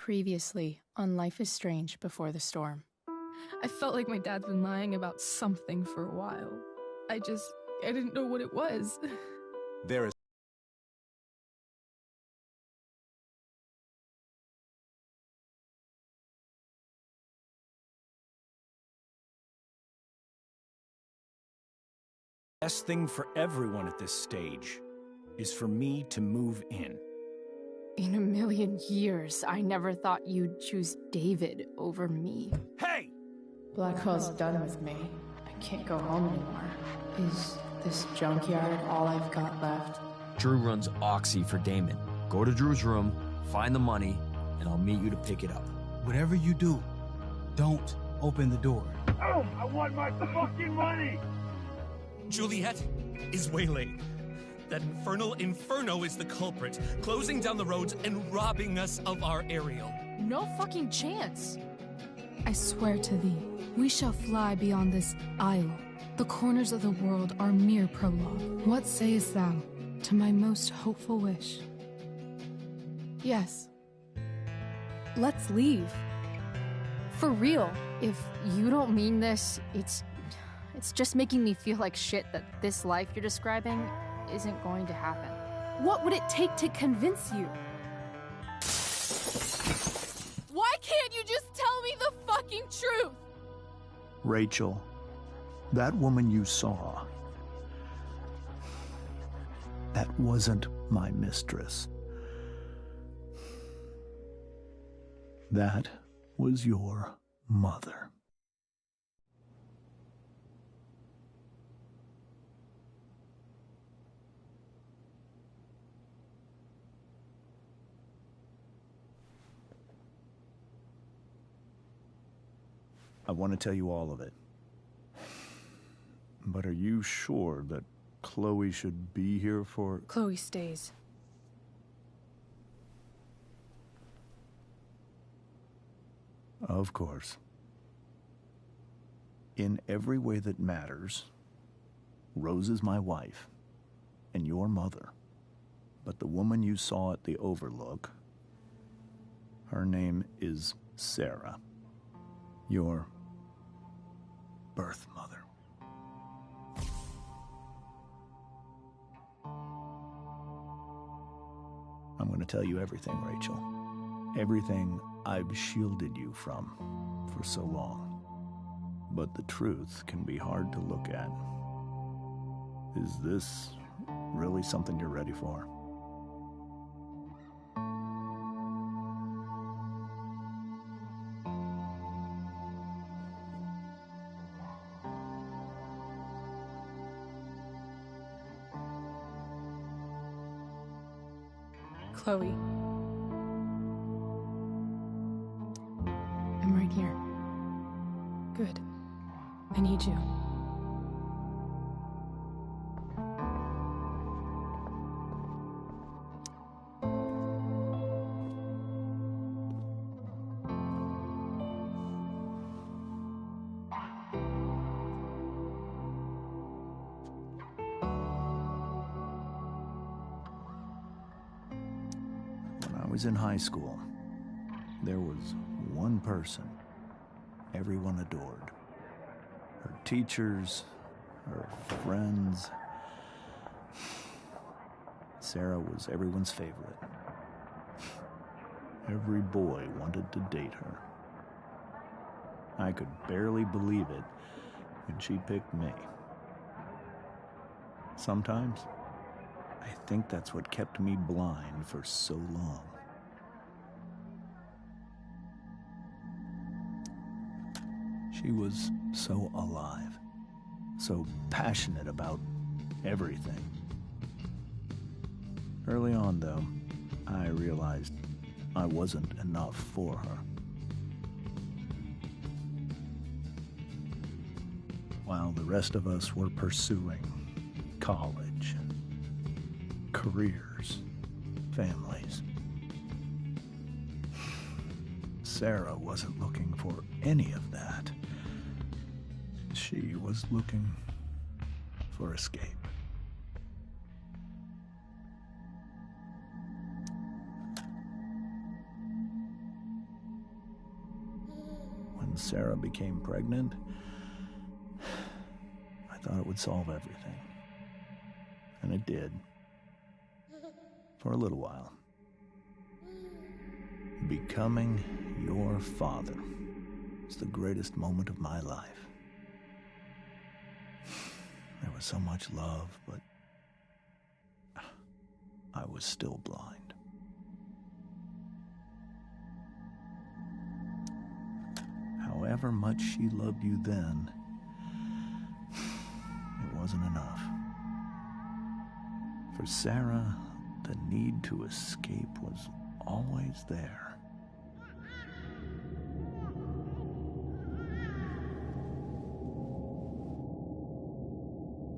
Previously on Life is Strange Before the Storm. I felt like my dad's been lying about something for a while. I didn't know what it was. There is the best thing for everyone at this stage is for me to move in. In a million years, I never thought you'd choose David over me. Hey! Blackwell's done with me. I can't go home anymore. Is this junkyard all I've got left? Drew runs Oxy for Damon. Go to Drew's room, find the money, and I'll meet you to pick it up. Whatever you do, don't open the door. Oh, I want my fucking money! Juliet is waylaid. That infernal Inferno is the culprit, closing down the roads and robbing us of our aerial. No fucking chance. I swear to thee, we shall fly beyond this isle. The corners of the world are mere prologue. What sayest thou to my most hopeful wish? Yes. Let's leave. For real. If you don't mean this, it's just making me feel like shit that this life you're describing isn't going to happen. What would it take to convince you? Why can't you just tell me the fucking truth? Rachel, that woman you saw, that wasn't my mistress. That was your mother. I want to tell you all of it. But are you sure that Chloe should be here for... Chloe stays. Of course. In every way that matters, Rose is my wife and your mother. But the woman you saw at the Overlook, her name is Sarah. Your birth mother. I'm going to tell you everything, Rachel. Everything I've shielded you from for so long. But the truth can be hard to look at. Is this really something you're ready for? Chloe. I'm right here. Good. I need you. When I was in high school, there was one person everyone adored. Her teachers, her friends. Sarah was everyone's favorite. Every boy wanted to date her. I could barely believe it when she picked me. Sometimes, I think that's what kept me blind for so long. She was so alive, so passionate about everything. Early on, though, I realized I wasn't enough for her. While the rest of us were pursuing college, careers, families, Sarah wasn't looking for any of that. She was looking for escape. Sarah became pregnant, I thought it would solve everything. And it did. For a little while. Becoming your father was the greatest moment of my life. There was so much love, but I was still blind. However much she loved you then, it wasn't enough. For Sarah, the need to escape was always there.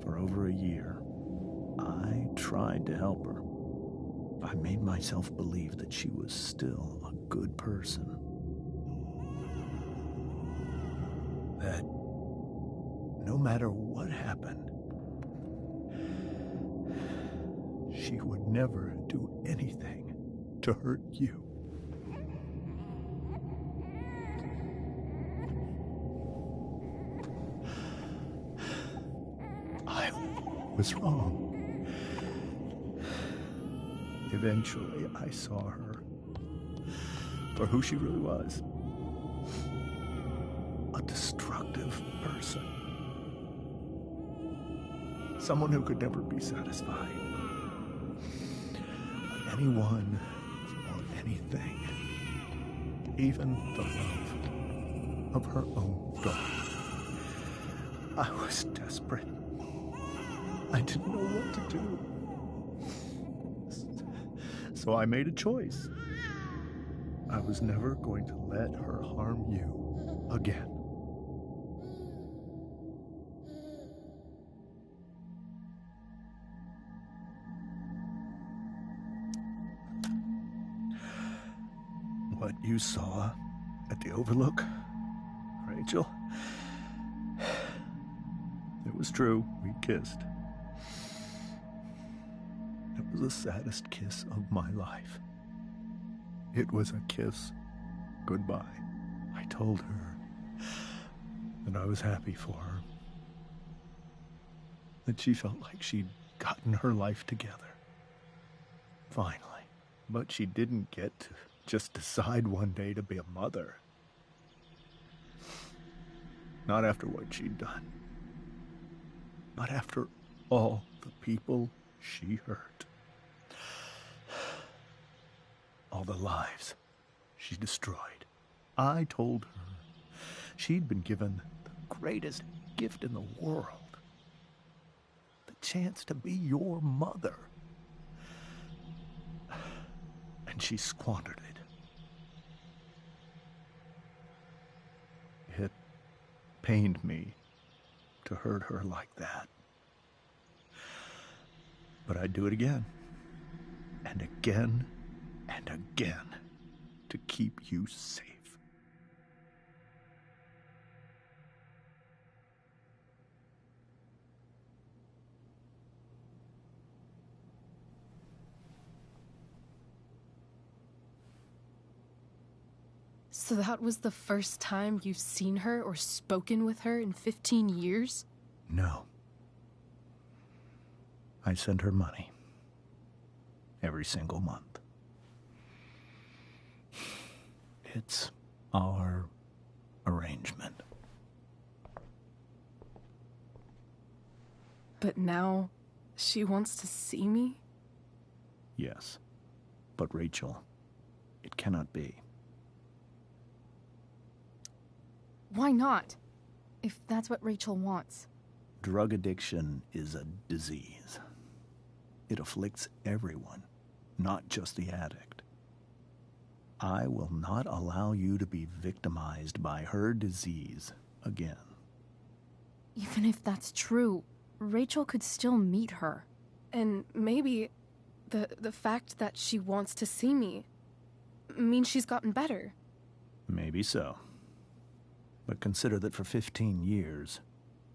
For over a year, I tried to help her. I made myself believe that she was still a good person. That no matter what happened, she would never do anything to hurt you. I was wrong. Eventually, I saw her for who she really was. A destructive person. Someone who could never be satisfied by anyone or anything. Even the love of her own daughter. I was desperate. I didn't know what to do. So I made a choice. I was never going to let her harm you again. What you saw at the Overlook, Rachel, it was true. We kissed. It was the saddest kiss of my life. It was a kiss goodbye. I told her that I was happy for her. That she felt like she'd gotten her life together. Finally. But she didn't get to just decide one day to be a mother. Not after what she'd done. Not after all the people she hurt. All the lives she destroyed. I told her she'd been given the greatest gift in the world. The chance to be your mother. And she squandered it. It pained me to hurt her like that. But I'd do it again. And again. And again. To keep you safe. So that was the first time you've seen her or spoken with her in 15 years? No. I sent her money. Every single month. It's our arrangement. But now, she wants to see me? Yes. But Rachel, it cannot be. Why not? If that's what Rachel wants. Drug addiction is a disease. It afflicts everyone, not just the addict. I will not allow you to be victimized by her disease again. Even if that's true, Rachel could still meet her. And maybe the fact that she wants to see me means she's gotten better. Maybe so. But consider that for 15 years,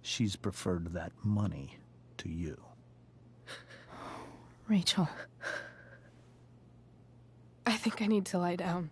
she's preferred that money to you. Rachel. I think I need to lie down.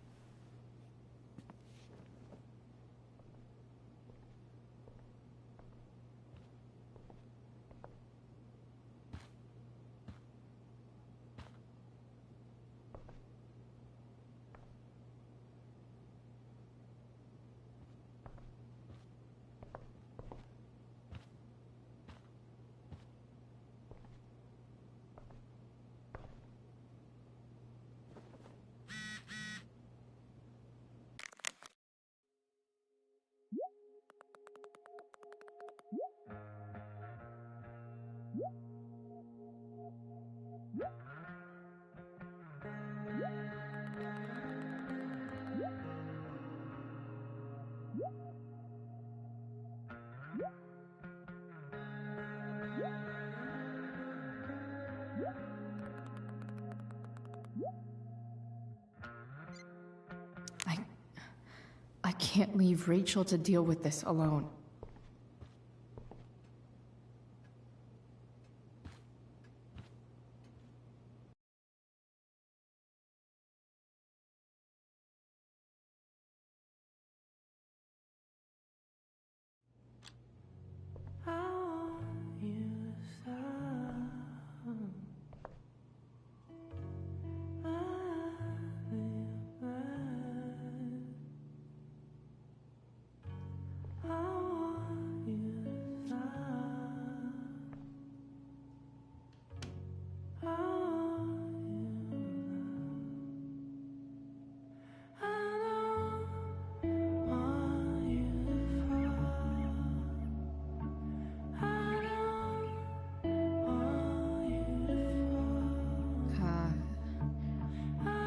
can't leave Rachel to deal with this alone.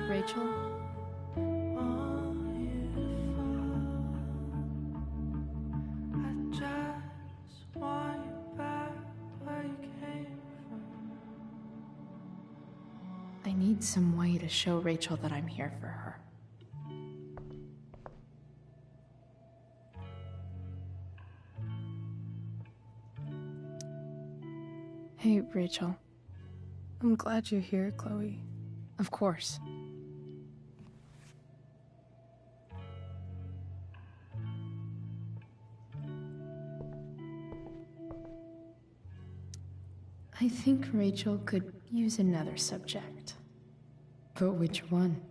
Rachel? I need some way to show Rachel that I'm here for her. Hey, Rachel. I'm glad you're here, Chloe. Of course. I think Rachel could use another subject. But which one?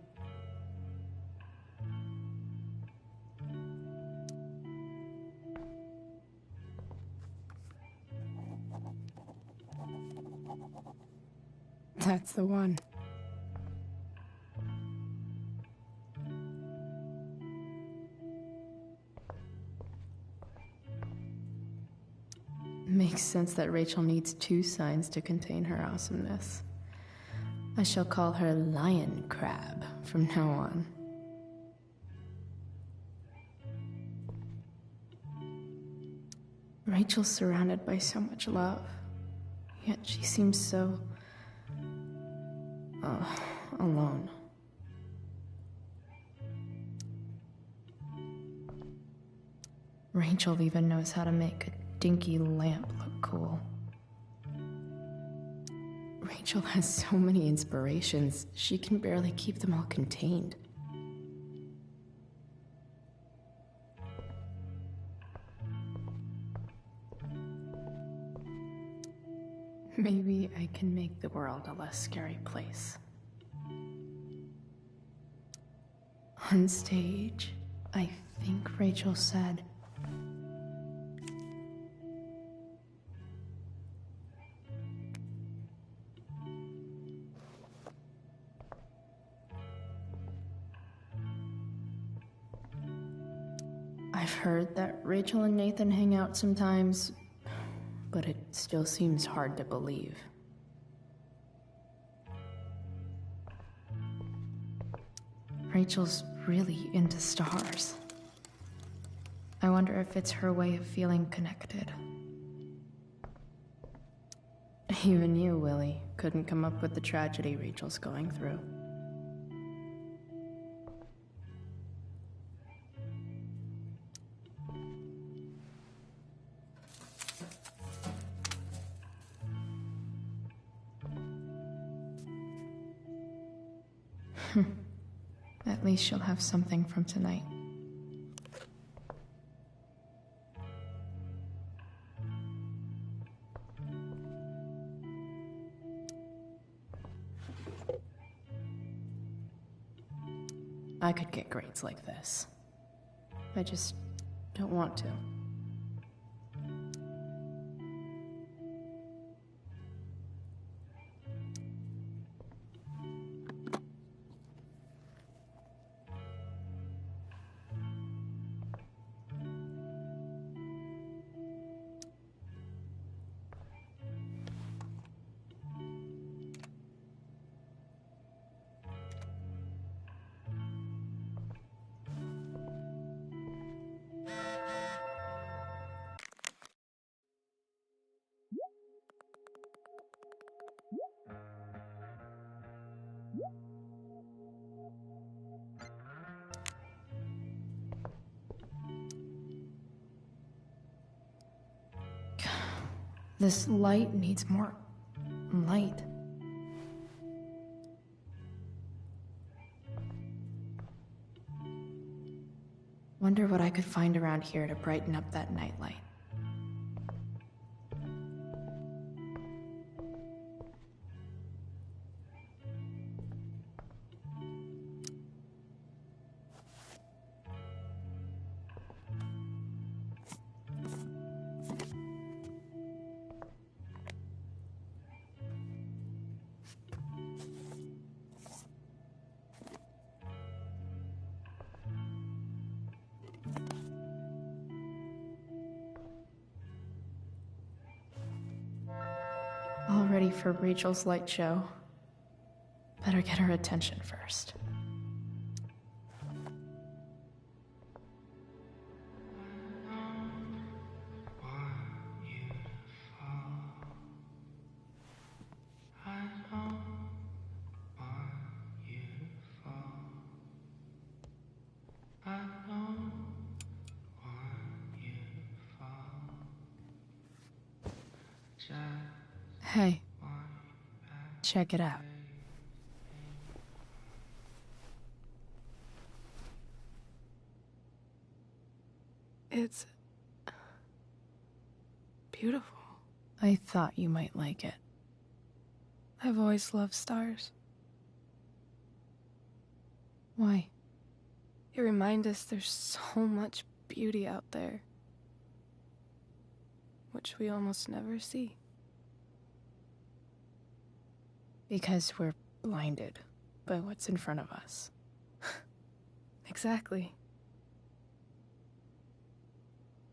That's the one. Makes sense that Rachel needs 2 signs to contain her awesomeness. I shall call her Lion Crab from now on. Rachel's surrounded by so much love, yet she seems so... alone. Rachel even knows how to make a dinky lamp look cool. Rachel has so many inspirations, she can barely keep them all contained. Maybe I can make the world a less scary place. On stage, I think Rachel said, I've heard that Rachel and Nathan hang out sometimes, but it still seems hard to believe. Rachel's really into stars. I wonder if it's her way of feeling connected. Even you, Willie, couldn't come up with the tragedy Rachel's going through. At least she'll have something from tonight. I could get grades like this. I just don't want to. This light needs more light. Wonder what I could find around here to brighten up that nightlight. All ready for Rachel's light show. Better get her attention first. Hey, check it out. It's beautiful. I thought you might like it. I've always loved stars. Why? They remind us there's so much beauty out there, which we almost never see. Because we're blinded by what's in front of us. Exactly.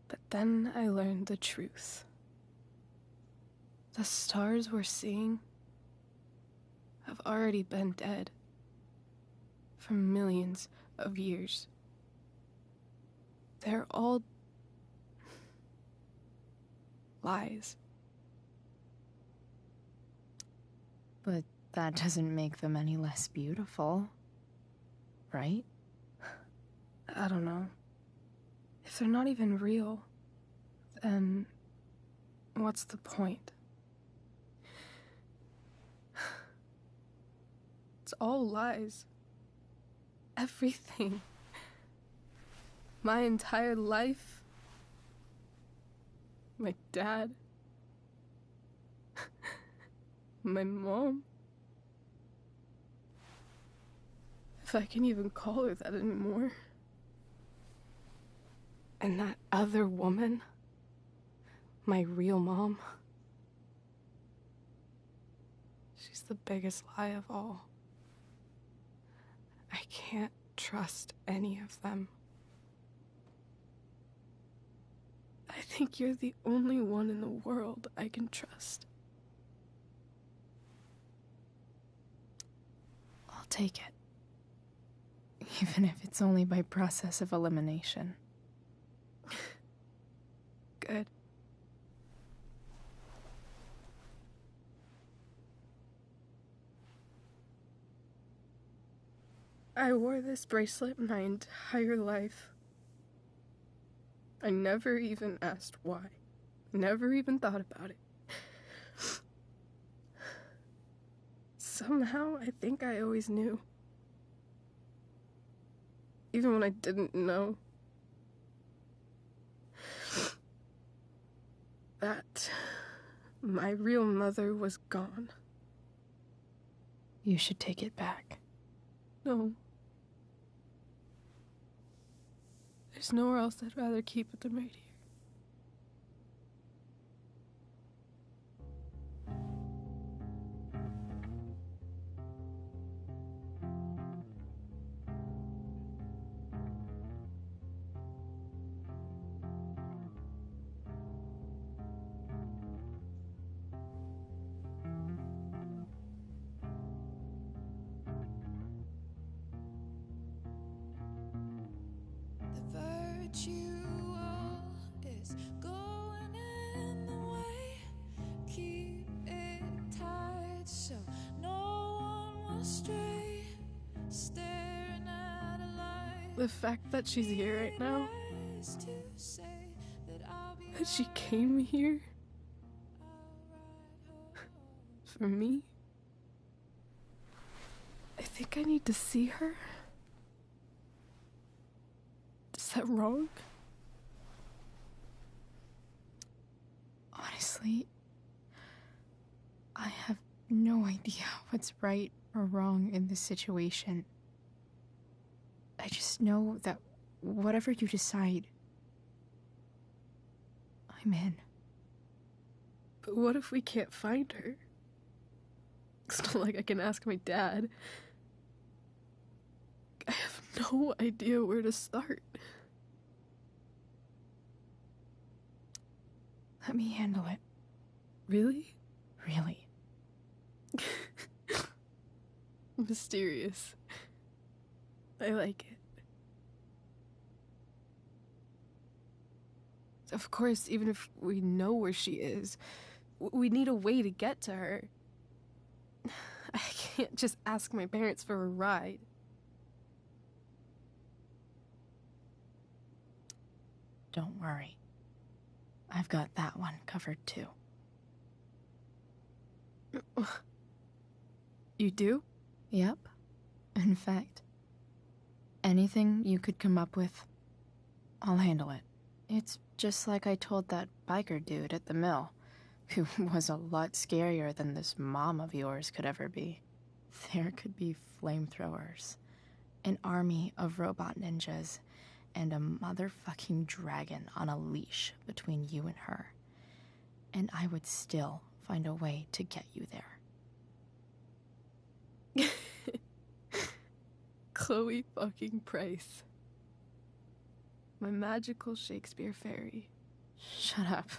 But then I learned the truth. The stars we're seeing have already been dead for millions of years. They're all lies. But that doesn't make them any less beautiful, right? I don't know. If they're not even real, then what's the point? It's all lies. Everything. My entire life. My dad. My mom. If I can even call her that anymore. And that other woman. My real mom. She's the biggest lie of all. I can't trust any of them. I think you're the only one in the world I can trust. I'll take it. Even if it's only by process of elimination. Good. I wore this bracelet my entire life. I never even asked why. Never even thought about it. Somehow, I think I always knew. Even when I didn't know. That my real mother was gone. You should take it back. No. There's nowhere else I'd rather keep it than right here. Is going in the way. Keep it tight so no one will stray. Staring at a light. The fact that she's here right now, that she came here, from me. I think I need to see her. Is that wrong? Honestly, I have no idea what's right or wrong in this situation. I just know that whatever you decide, I'm in. But what if we can't find her? It's not like I can ask my dad. I have no idea where to start. Let me handle it. Really? Really. Mysterious. I like it. Of course, even if we know where she is, we need a way to get to her. I can't just ask my parents for a ride. Don't worry. I've got that one covered too. You do? Yep. In fact, anything you could come up with, I'll handle it. It's just like I told that biker dude at the mill, who was a lot scarier than this mom of yours could ever be. There could be flamethrowers, an army of robot ninjas, and a motherfucking dragon on a leash between you and her. And I would still find a way to get you there. Chloe fucking Price. My magical Shakespeare fairy. Shut up.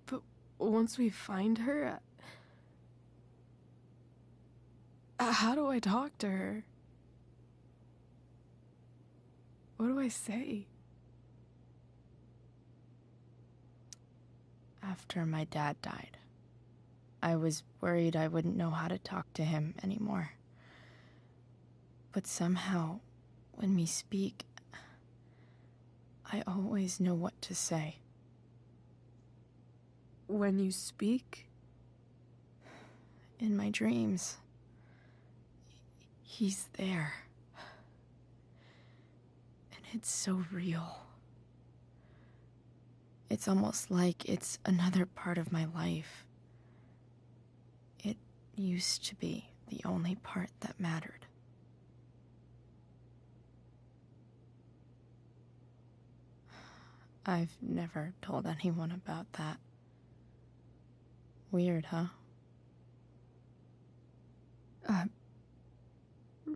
But once we find her, how do I talk to her? What do I say? After my dad died, I was worried I wouldn't know how to talk to him anymore. But somehow, when we speak, I always know what to say. When you speak? In my dreams, he's there. And it's so real. It's almost like it's another part of my life. It used to be the only part that mattered. I've never told anyone about that. Weird, huh?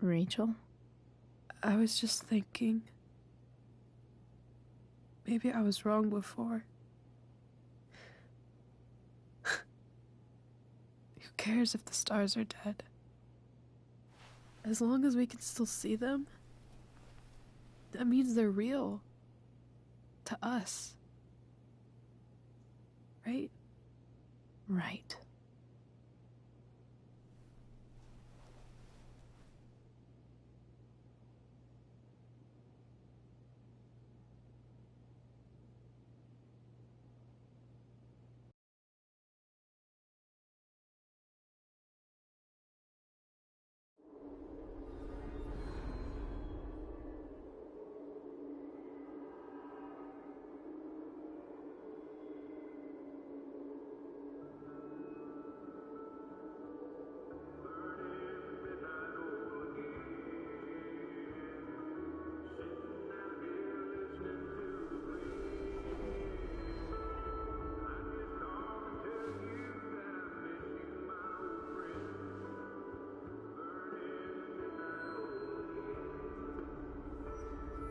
Rachel? I was just thinking. Maybe I was wrong before. Who cares if the stars are dead? As long as we can still see them, that means they're real. To us. Right? Right.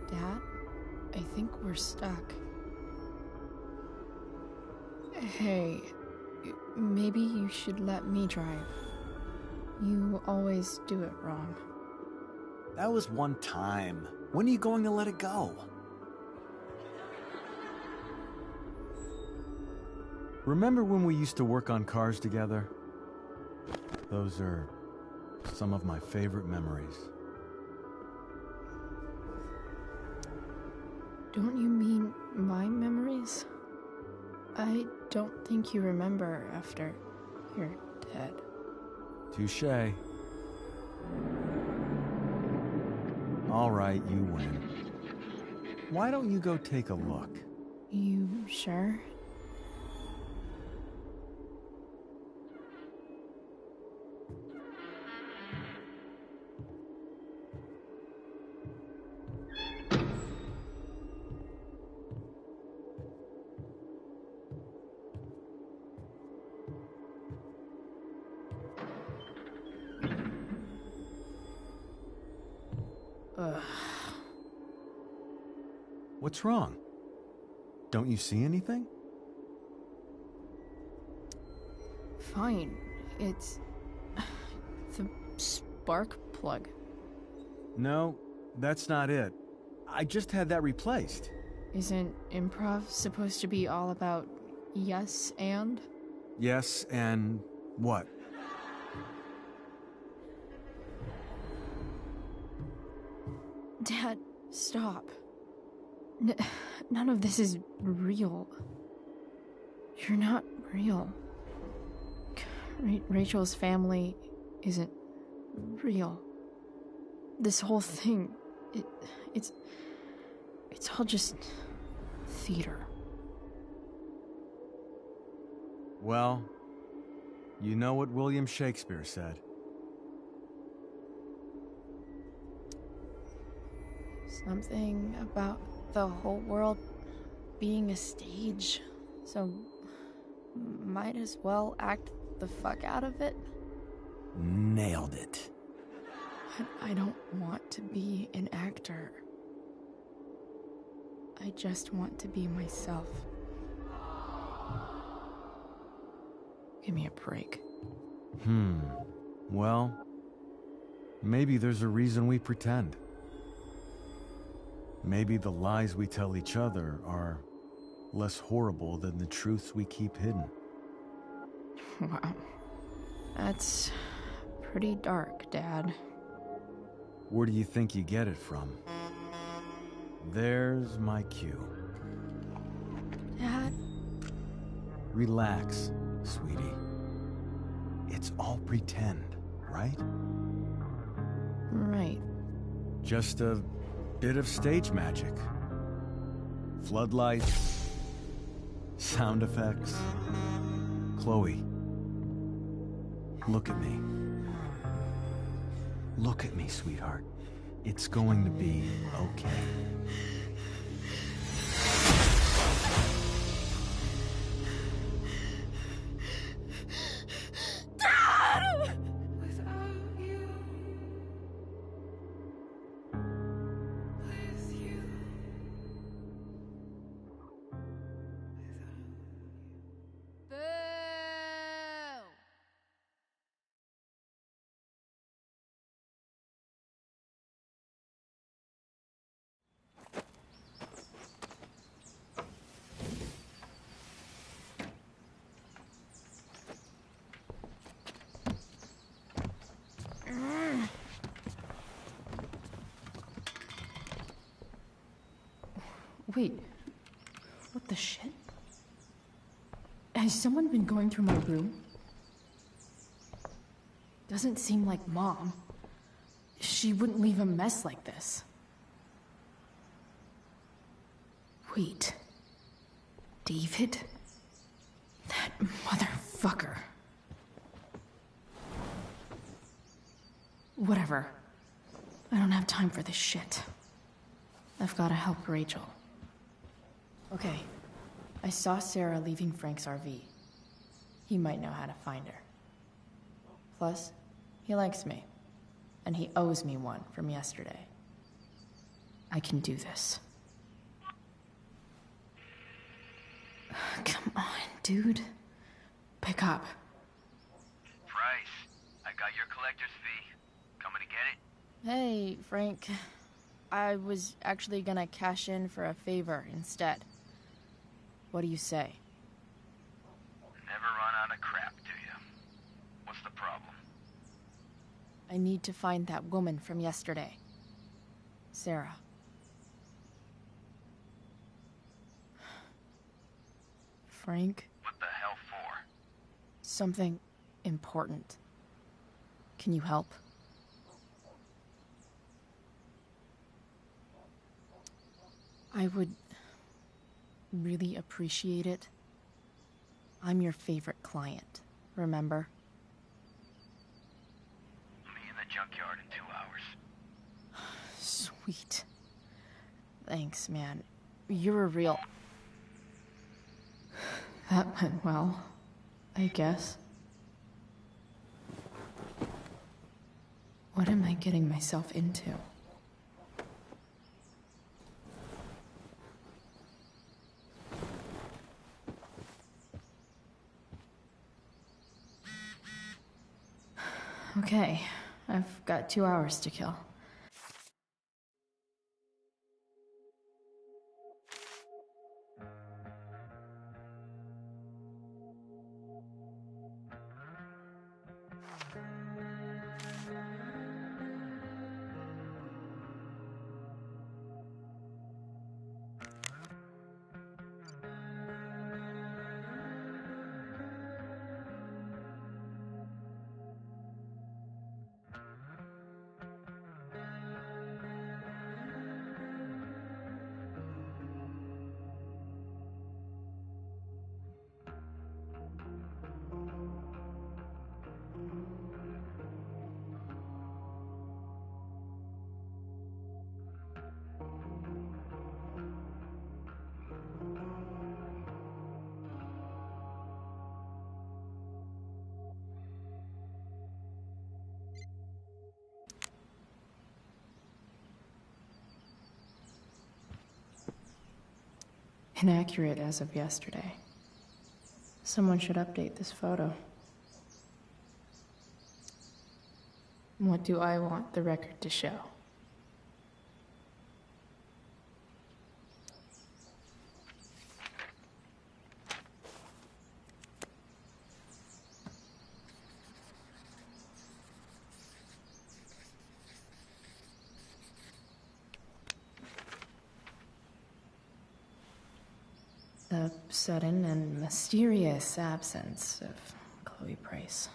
Dad, I think we're stuck. Hey, maybe you should let me drive. You always do it wrong. That was one time. When are you going to let it go? Remember when we used to work on cars together? Those are some of my favorite memories. Don't you mean my memories? I don't think you remember after you're dead. Touché. All right, you win. Why don't you go take a look? You sure? Ugh. What's wrong? Don't you see anything? Fine. It's the spark plug. No, that's not it. I just had that replaced. Isn't improv supposed to be all about yes and? Yes, and what? Dad, stop. None of this is real. You're not real. Rachel's family isn't real. This whole thing, it's all just theater. Well, you know what William Shakespeare said. Something about the whole world being a stage, so might as well act the fuck out of it. Nailed it. But I don't want to be an actor. I just want to be myself. Give me a break. Well, maybe there's a reason we pretend. Maybe the lies we tell each other are less horrible than the truths we keep hidden. Wow. That's pretty dark, Dad. Where do you think you get it from? There's my cue. Dad? Relax, sweetie. It's all pretend, right? Right. Just a bit of stage magic. Floodlights, sound effects. Chloe, look at me. Look at me, sweetheart. It's going to be okay. Wait, what the shit? Has someone been going through my room? Doesn't seem like Mom. She wouldn't leave a mess like this. Wait. David? That motherfucker. Whatever. I don't have time for this shit. I've gotta help Rachel. Okay, I saw Sarah leaving Frank's RV. He might know how to find her. Plus, he likes me, and he owes me one from yesterday. I can do this. Come on, dude. Pick up. Price, I got your collector's fee. Coming to get it? Hey, Frank. I was actually gonna cash in for a favor instead. What do you say? Never run out of crap, do you? What's the problem? I need to find that woman from yesterday. Sarah. Frank. What the hell for? Something important. Can you help? I would really appreciate it. I'm your favorite client, remember? Meet in the junkyard in 2 hours. Sweet. Thanks, man. You're a real... That went well, I guess. What am I getting myself into? Okay, I've got 2 hours to kill. Inaccurate as of yesterday. Someone should update this photo. What do I want the record to show? The sudden and mysterious absence of Chloe Price.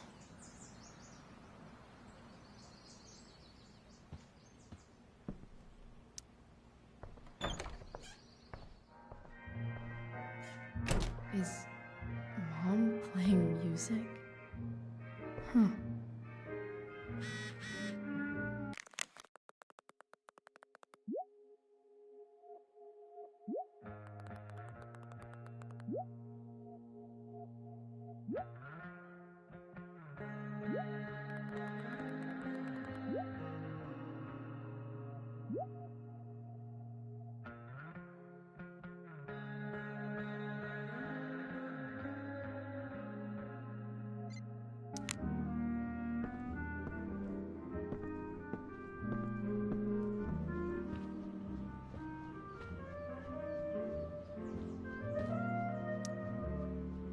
Is Mom playing music? Huh.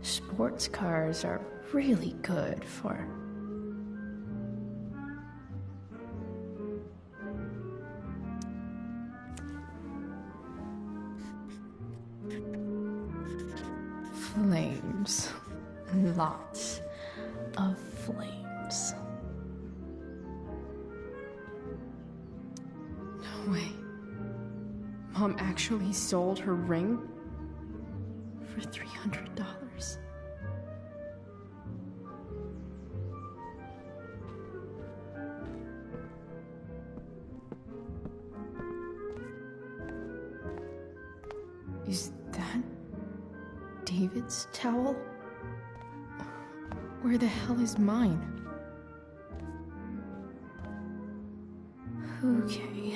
Sports cars are really good for... flames. Lots of flames. No way. Mom actually sold her ring for $300. Is that David's towel? Where the hell is mine? Okay,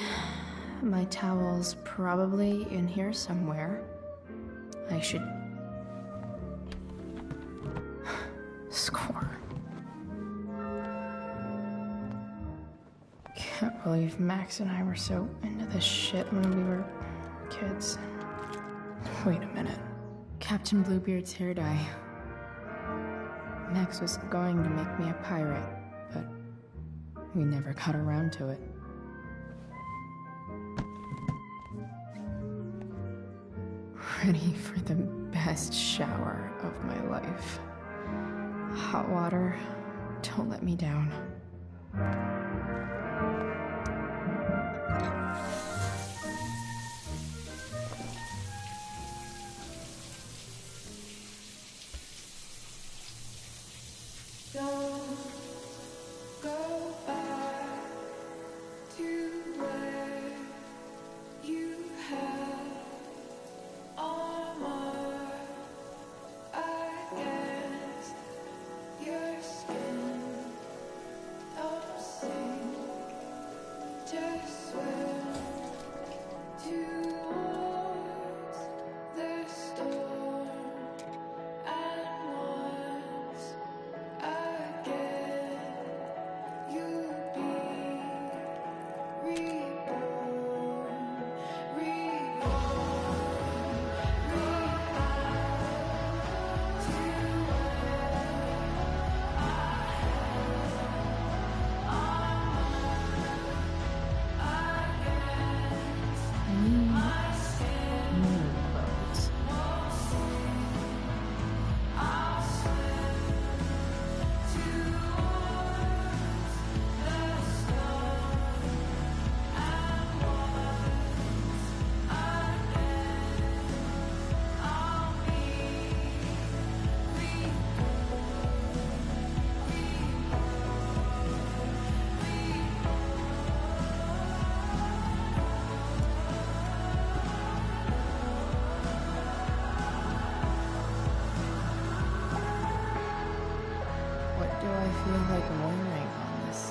my towel's probably in here somewhere. I should... score. Can't believe Max and I were so into this shit when we were kids. Wait a minute. Captain Bluebeard's hair dye. Max was going to make me a pirate, but we never got around to it. Ready for the best shower of my life. Hot water, don't let me down. Don't go back to where you had armor against your skin. Don't sink, just swim towards the storm. And once again, you'll be reborn, What do I feel like wearing on this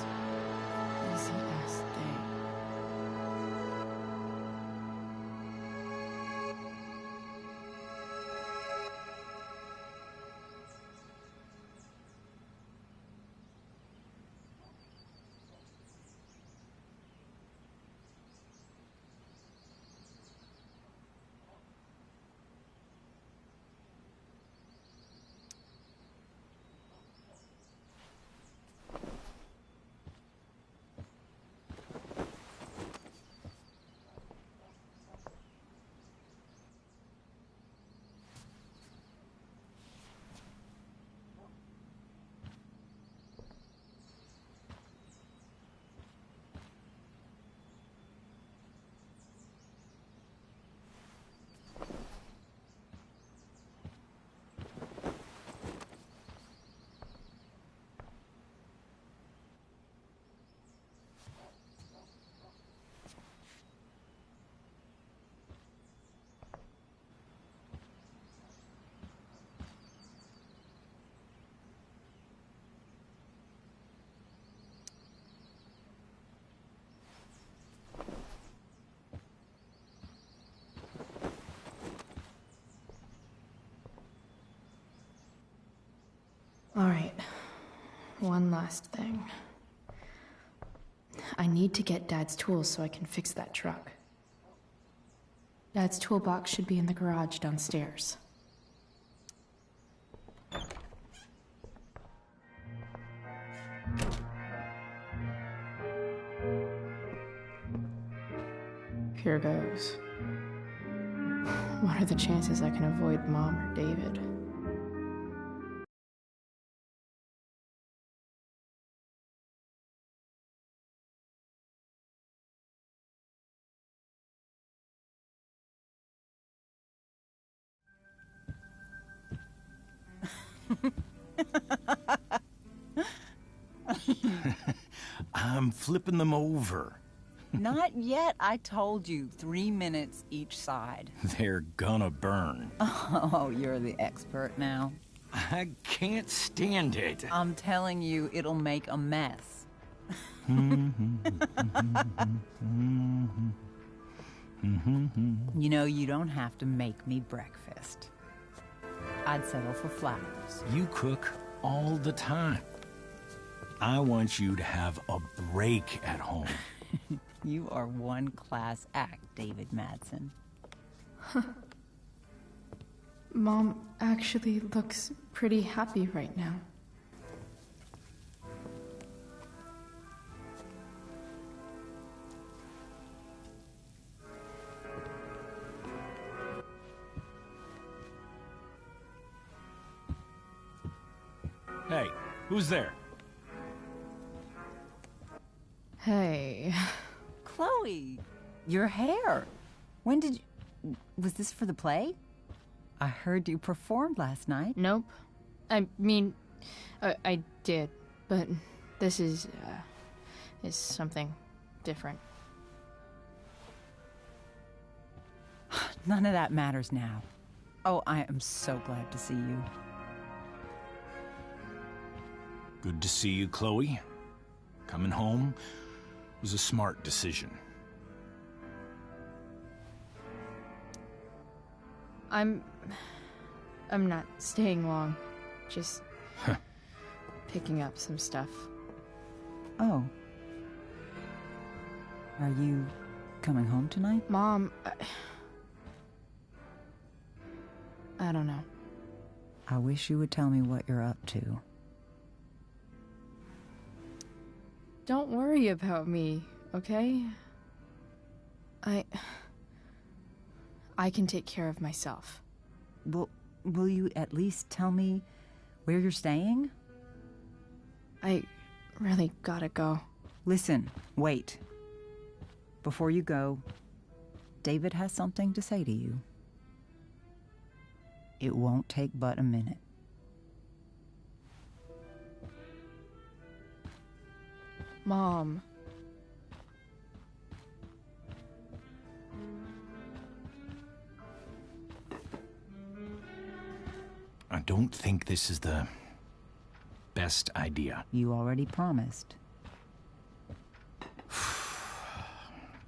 easy-ass day? All right, one last thing. I need to get Dad's tools so I can fix that truck. Dad's toolbox should be in the garage downstairs. Here goes. What are the chances I can avoid Mom or David? I'm flipping them over. Not yet. I told you, 3 minutes each side. They're gonna burn. Oh, you're the expert now. I can't stand it. I'm telling you, it'll make a mess. You know, you don't have to make me breakfast. I'd settle for flowers. You cook all the time. I want you to have a break at home. You are one class act, David Madsen. Mom actually looks pretty happy right now. Hey, who's there? Hey. Chloe, your hair. When did you... Was this for the play? I heard you performed last night. Nope. I mean, I did, but this is something different. None of that matters now. Oh, I am so glad to see you. Good to see you, Chloe. Coming home was a smart decision. I'm not staying long. Just picking up some stuff. Oh. Are you coming home tonight? Mom, I don't know. I wish you would tell me what you're up to. Don't worry about me, okay? I can take care of myself. Will you at least tell me where you're staying? I really gotta go. Listen, wait. Before you go, David has something to say to you. It won't take but a minute. Mom. I don't think this is the best idea. You already promised.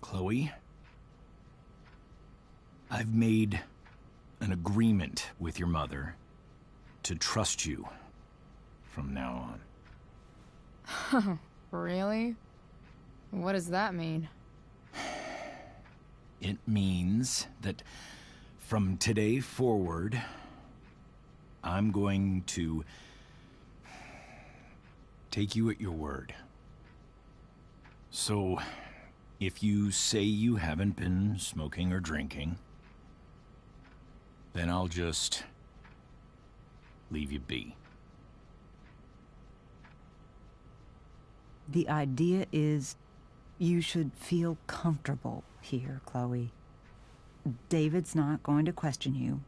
Chloe, I've made an agreement with your mother to trust you from now on. Really? What does that mean? It means that from today forward, I'm going to take you at your word. So, if you say you haven't been smoking or drinking, then I'll just leave you be. The idea is you should feel comfortable here, Chloe. David's not going to question you,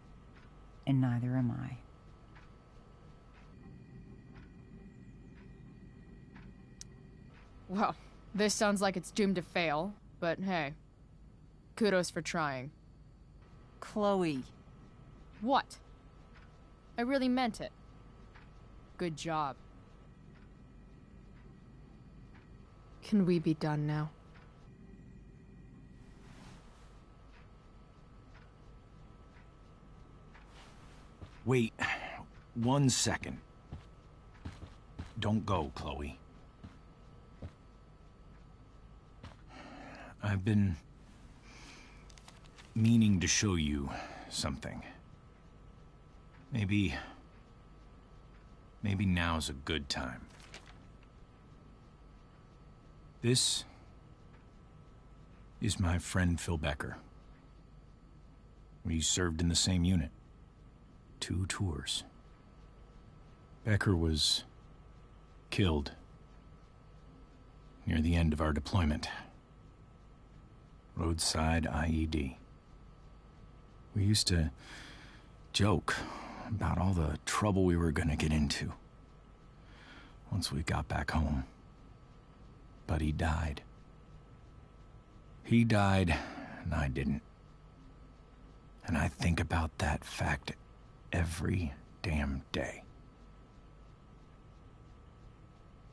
and neither am I. Well, this sounds like it's doomed to fail, but hey, kudos for trying. Chloe. What? I really meant it. Good job. Can we be done now? Wait 1 second. Don't go, Chloe. I've been meaning to show you something. Maybe now's a good time. This is my friend Phil Becker. We served in the same unit. 2 tours. Becker was killed near the end of our deployment. Roadside IED. We used to joke about all the trouble we were gonna get into once we got back home. But he died. He died, and I didn't. And I think about that fact every damn day.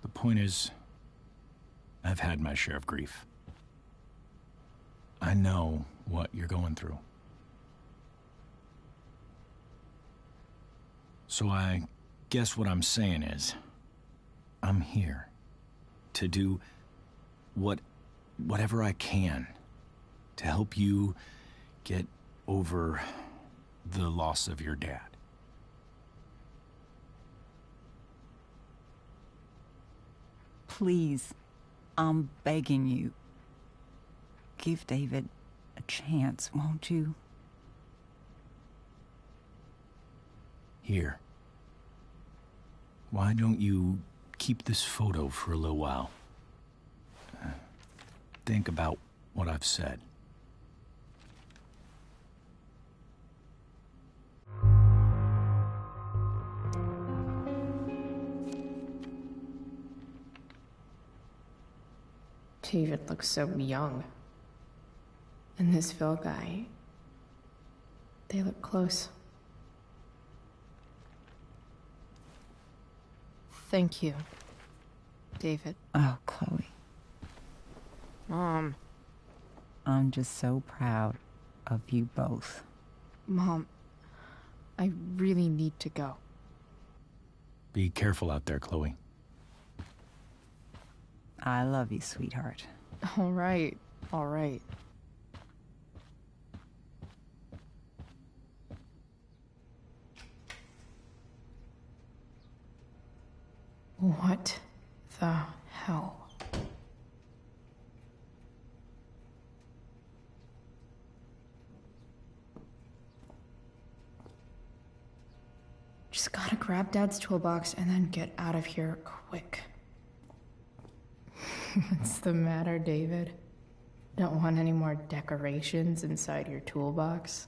The point is, I've had my share of grief. I know what you're going through. So I guess what I'm saying is, I'm here to do whatever I can to help you get over the loss of your dad. Please, I'm begging you. Give David a chance, won't you? Here. Why don't you keep this photo for a little while? Think about what I've said. David looks so young. And this Phil guy, they look close. Thank you, David. Oh, Chloe. Mom. I'm just so proud of you both. Mom, I really need to go. Be careful out there, Chloe. I love you, sweetheart. All right, all right. What the hell? Just gotta grab Dad's toolbox and then get out of here quick. What's the matter, David? Don't want any more decorations inside your toolbox?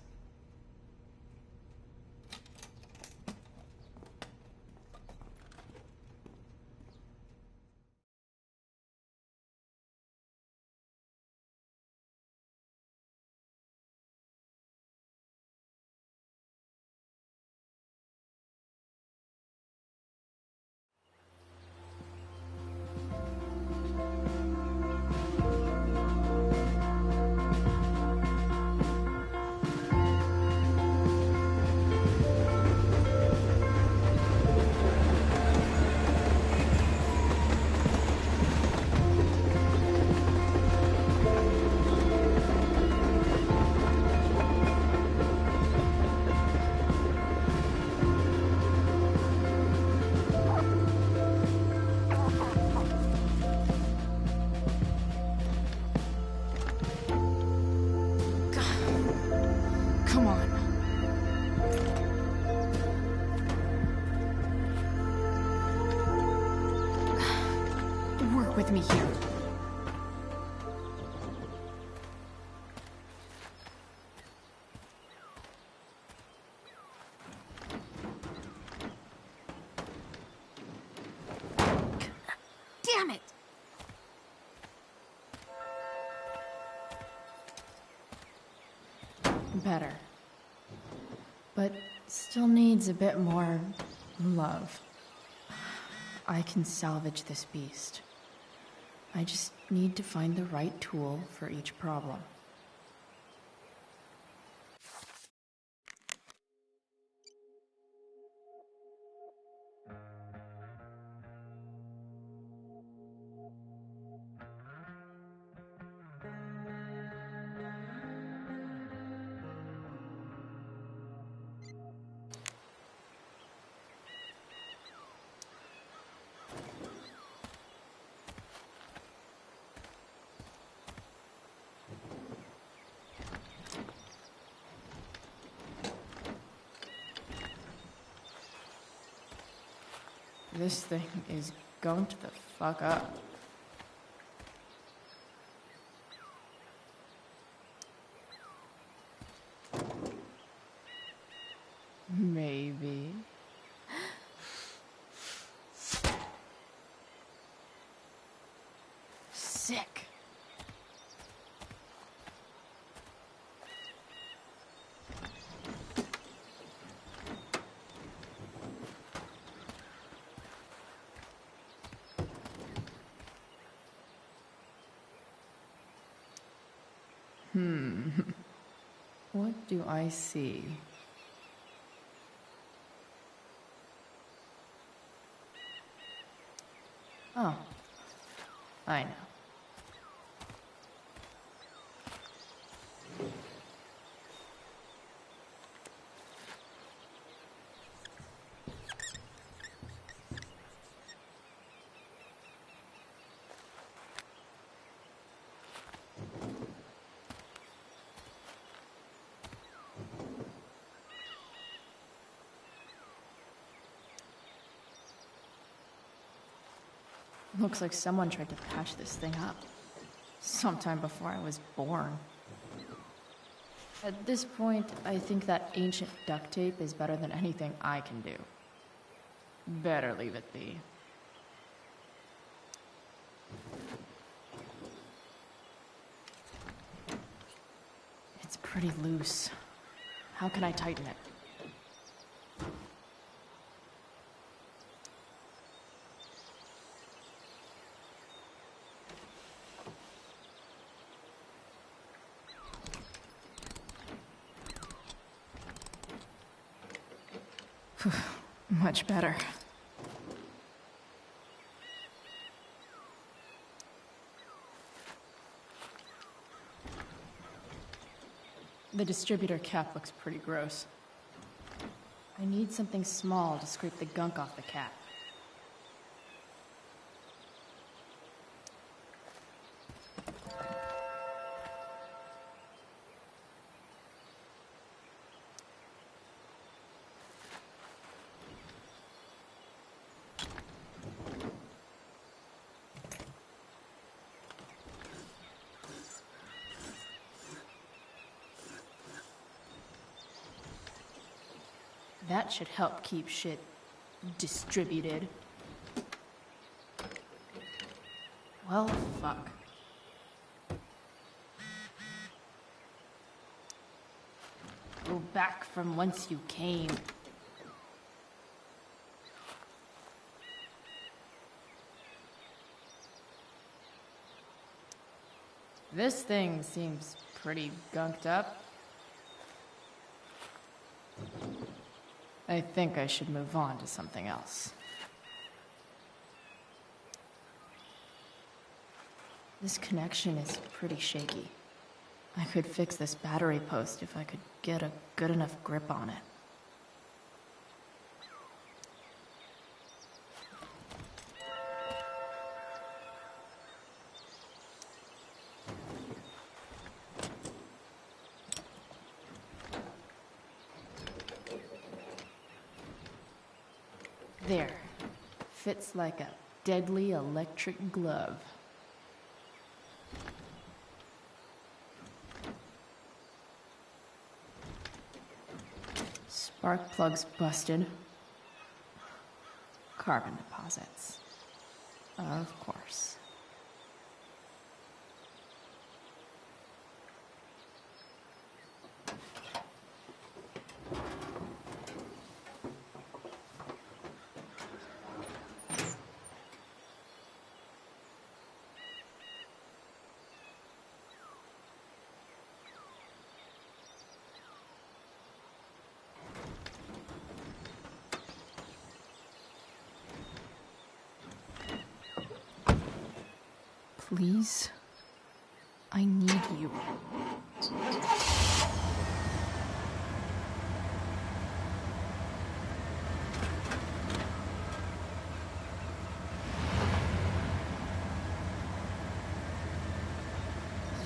Come on. Work with me here. Damn it! Better. But still needs a bit more love. I can salvage this beast. I just need to find the right tool for each problem. This thing is going to the fuck up. Maybe. Sick. What do I see? Oh, I know. Looks like someone tried to patch this thing up. Sometime before I was born. At this point, I think that ancient duct tape is better than anything I can do. Better leave it be. It's pretty loose. How can I tighten it? Much better. The distributor cap looks pretty gross. I need something small to scrape the gunk off the cap. That should help keep shit distributed. Well, fuck. Go back from whence you came. This thing seems pretty gunked up. I think I should move on to something else. This connection is pretty shaky. I could fix this battery post if I could get a good enough grip on it. There. Fits like a deadly electric glove. Spark plugs busted. Carbon deposits. Of course. Please, I need you.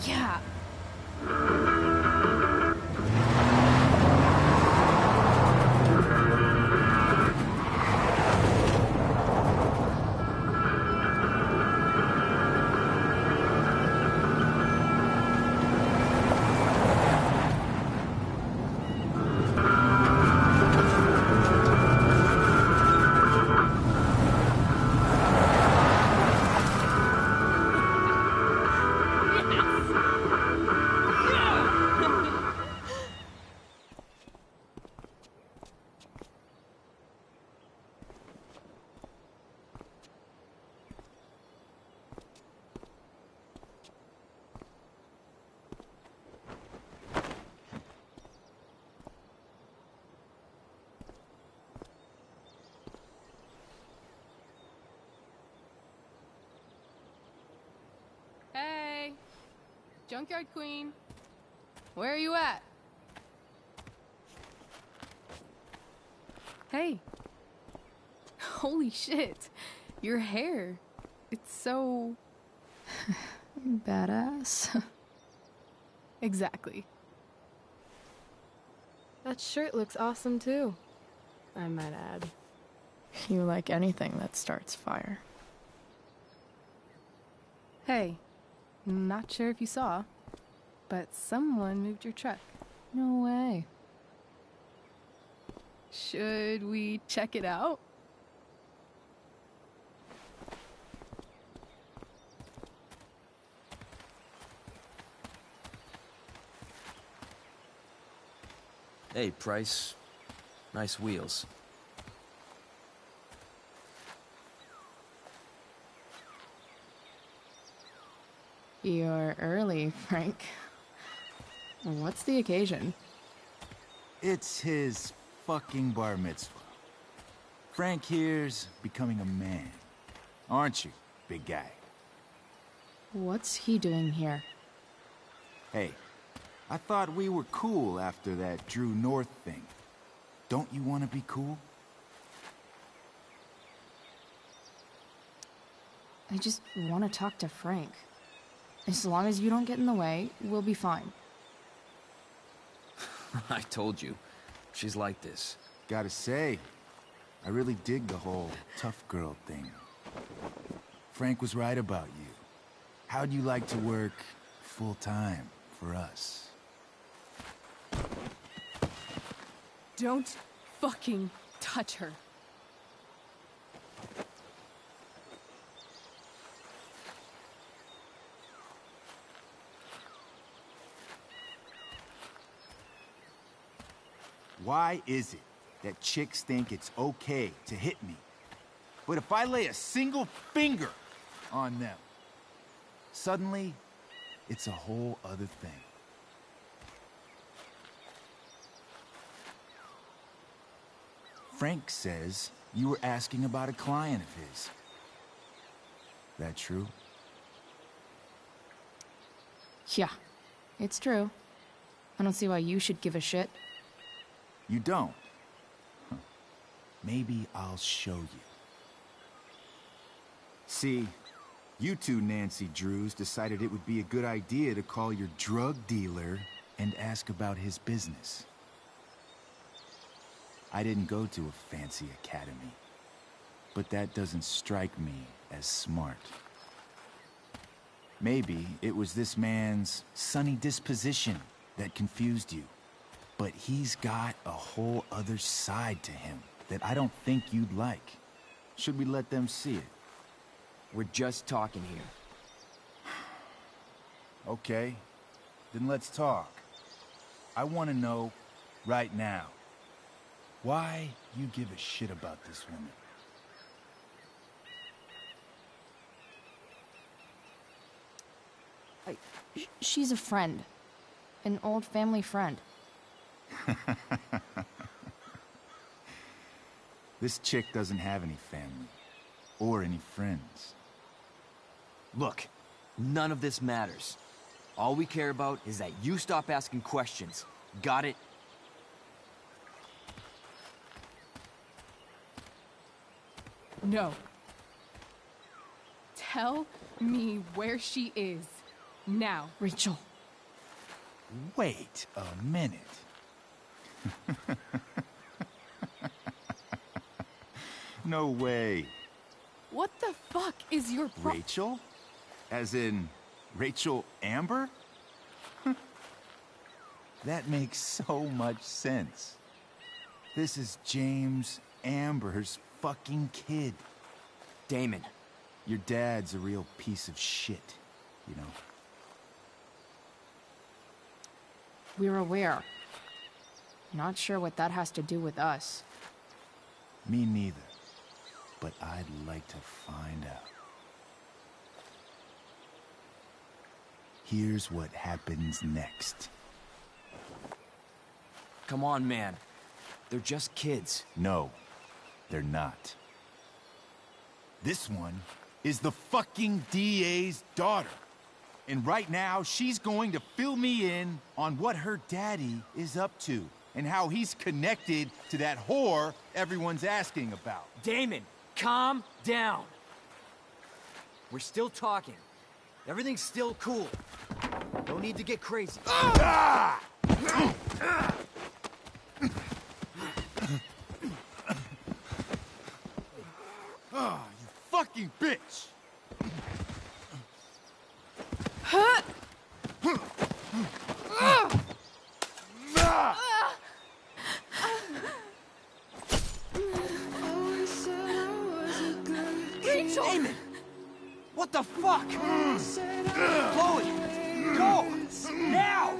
Yeah. Hey, Junkyard Queen, where are you at? Hey. Holy shit, your hair. It's so... badass. Exactly. That shirt looks awesome too, I might add. You like anything that starts fire. Hey, not sure if you saw, but someone moved your truck. No way. Should we check it out? Hey, Price. Nice wheels. You're early, Frank. What's the occasion? It's his fucking bar mitzvah. Frank here's becoming a man. Aren't you, big guy? What's he doing here? Hey, I thought we were cool after that Drew North thing. Don't you want to be cool? I just want to talk to Frank. As long as you don't get in the way, we'll be fine. I told you. She's like this. Gotta say, I really dig the whole tough girl thing. Frank was right about you. How'd you like to work full-time for us? Don't fucking touch her. Why is it that chicks think it's okay to hit me? But if I lay a single finger on them, suddenly, it's a whole other thing. Frank says you were asking about a client of his. That true? Yeah, it's true. I don't see why you should give a shit. You don't? Huh. Maybe I'll show you. See, you two Nancy Drews decided it would be a good idea to call your drug dealer and ask about his business. I didn't go to a fancy academy, but that doesn't strike me as smart. Maybe it was this man's sunny disposition that confused you. But he's got a whole other side to him that I don't think you'd like. Should we let them see it? We're just talking here. Okay, then let's talk. I want to know, right now, why you give a shit about this woman. She's a friend. An old family friend. This chick doesn't have any family. Or any friends. Look, none of this matters. All we care about is that you stop asking questions. Got it? No. Tell me where she is. Now. Rachel. Wait a minute. No way. What the fuck is your Rachel? As in, Rachel Amber? That makes so much sense. This is James Amber's fucking kid. Damon. Your dad's a real piece of shit, you know? We're aware. Not sure what that has to do with us. Me neither. But I'd like to find out. Here's what happens next. Come on, man. They're just kids. No, they're not. This one is the fucking DA's daughter. And right now, she's going to fill me in on what her daddy is up to and how he's connected to that whore everyone's asking about. Damon, calm down. We're still talking. Everything's still cool. No need to get crazy. Ah! Oh, you fucking bitch! Rachel! Damon! What the fuck? Chloe! Go! Now!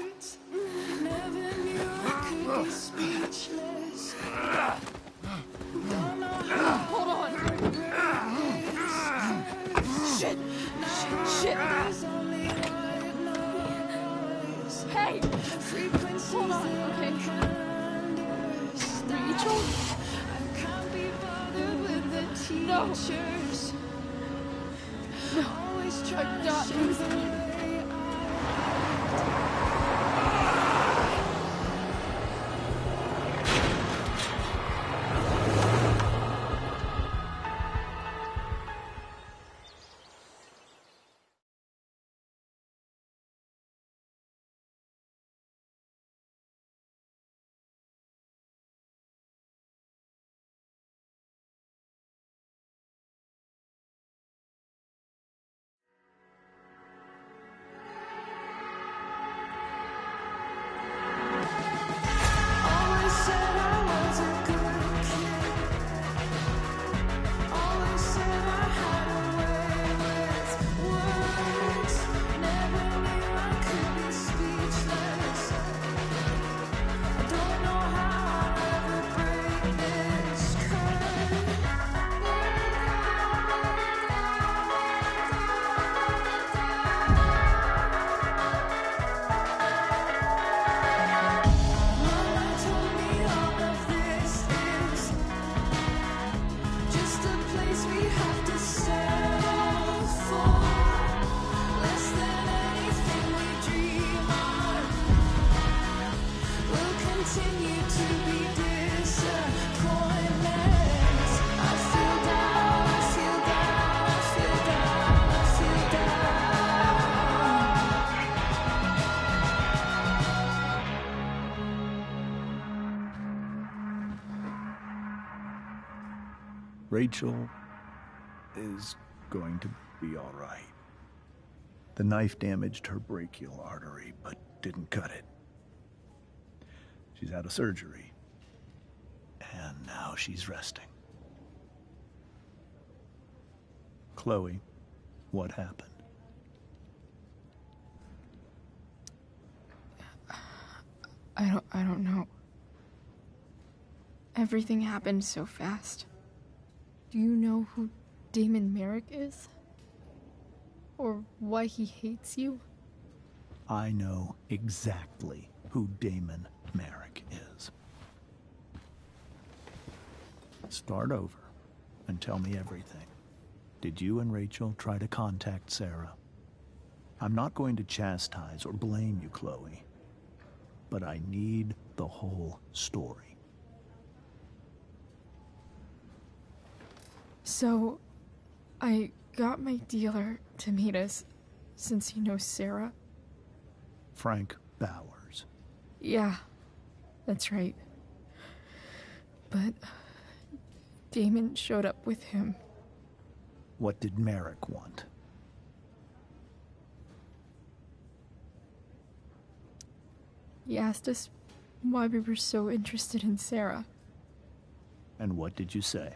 Hold on. Shit! Shit! Hey! Hold on, okay? Rachel? No! No! I got this. Rachel is going to be all right. The knife damaged her brachial artery, but didn't cut it. She's had a surgery, and now she's resting. Chloe, what happened? I don't know. Everything happened so fast. Do you know who Damon Merrick is? Or why he hates you? I know exactly who Damon Merrick is. Start over and tell me everything. Did you and Rachel try to contact Sarah? I'm not going to chastise or blame you, Chloe, but I need the whole story. So, I got my dealer to meet us, since he knows Sarah. Frank Bowers. Yeah, that's right. But Damon showed up with him. What did Merrick want? He asked us why we were so interested in Sarah. And what did you say?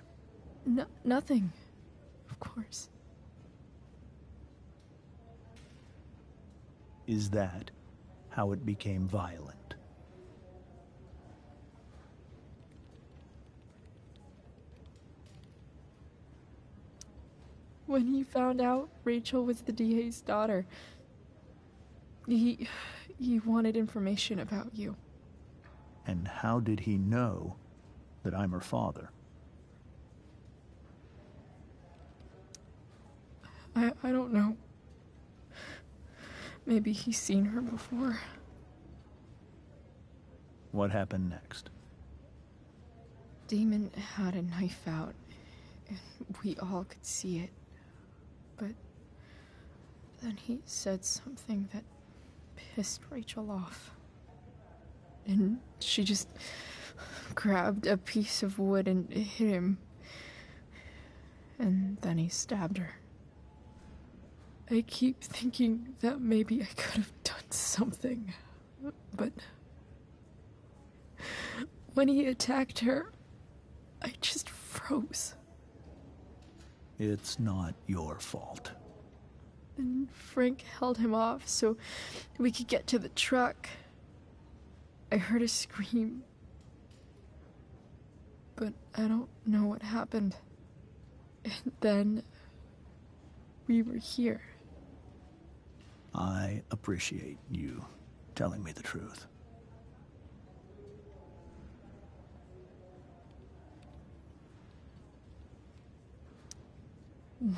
Nothing, of course. Is that how it became violent? When he found out Rachel was the DA's daughter, he wanted information about you. And how did he know that I'm her father? I don't know. Maybe he's seen her before. What happened next? Damon had a knife out, and we all could see it. But then he said something that pissed Rachel off. And she just grabbed a piece of wood and hit him. And then he stabbed her. I keep thinking that maybe I could have done something, but when he attacked her, I just froze. It's not your fault. And Frank held him off so we could get to the truck. I heard a scream, but I don't know what happened. And then we were here. I appreciate you telling me the truth.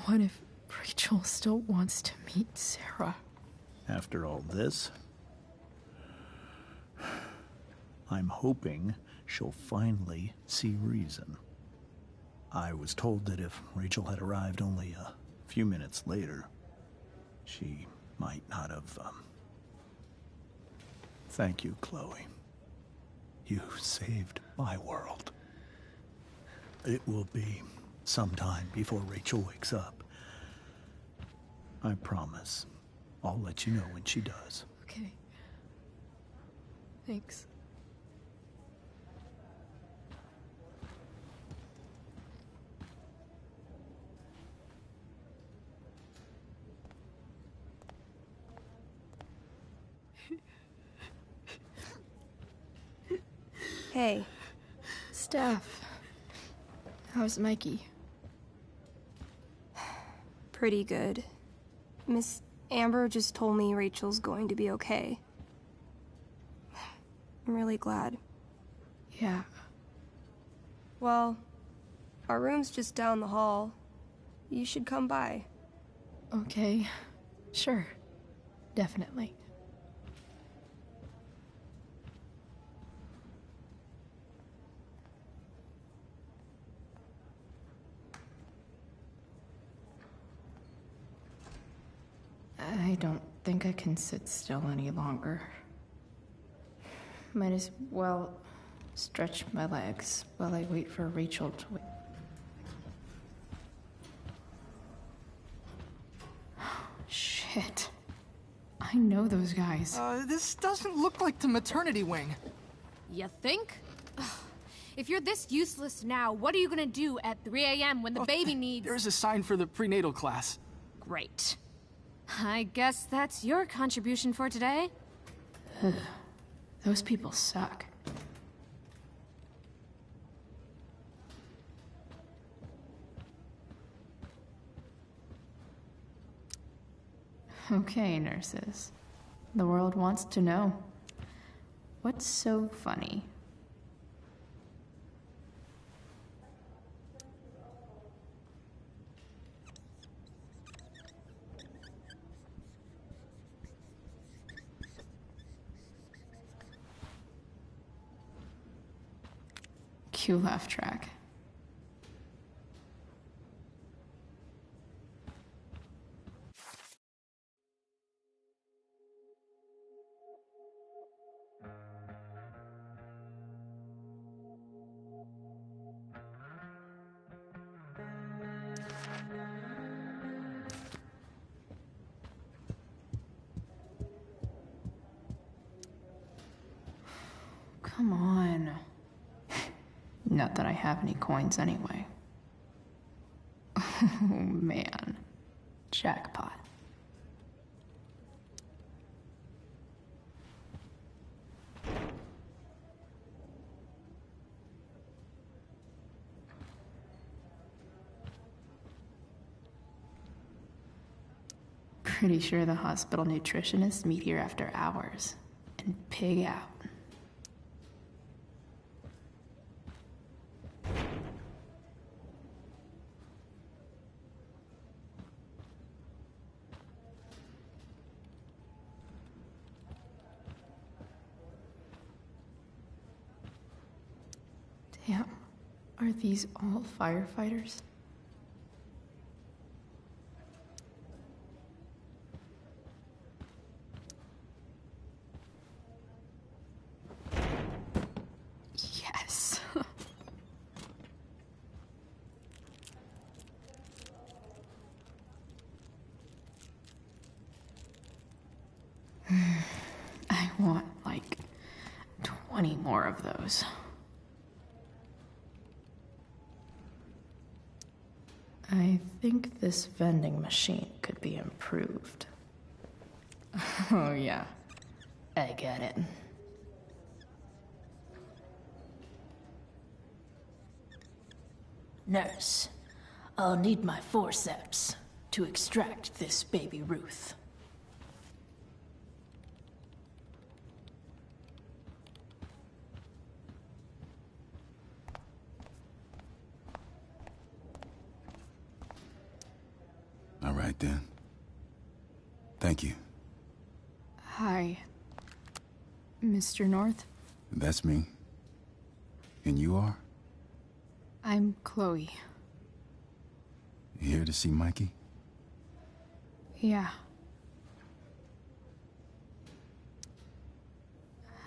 What if Rachel still wants to meet Sarah? After all this, I'm hoping she'll finally see reason. I was told that if Rachel had arrived only a few minutes later, she might not have, Thank you, Chloe. You saved my world. It will be some time before Rachel wakes up. I promise. I'll let you know when she does. Okay. Thanks. Hey. Steph. How's Mikey? Pretty good. Miss Amber just told me Rachel's going to be okay. I'm really glad. Yeah. Well, our room's just down the hall. You should come by. Okay. Sure. Definitely. I don't think I can sit still any longer. Might as well stretch my legs while I wait for Rachel to wait. Shit. I know those guys. This doesn't look like the maternity wing. You think? Ugh. If you're this useless now, what are you gonna do at 3 a.m. when the baby needs... There's a sign for the prenatal class. Great. I guess that's your contribution for today. Ugh. Those people suck. Okay, nurses. The world wants to know. What's so funny? Cue laugh track. Come on. Not that I have any coins anyway. Oh man. Jackpot. Pretty sure the hospital nutritionists meet here after hours and pig out. Damn, are these all firefighters? Yes. 20 more of those. I think this vending machine could be improved. Oh yeah, I get it. Nurse, I'll need my forceps to extract this baby Ruth. All right, then. Thank you. Hi, Mr. North. That's me. And you are? I'm Chloe. You here to see Mikey? Yeah.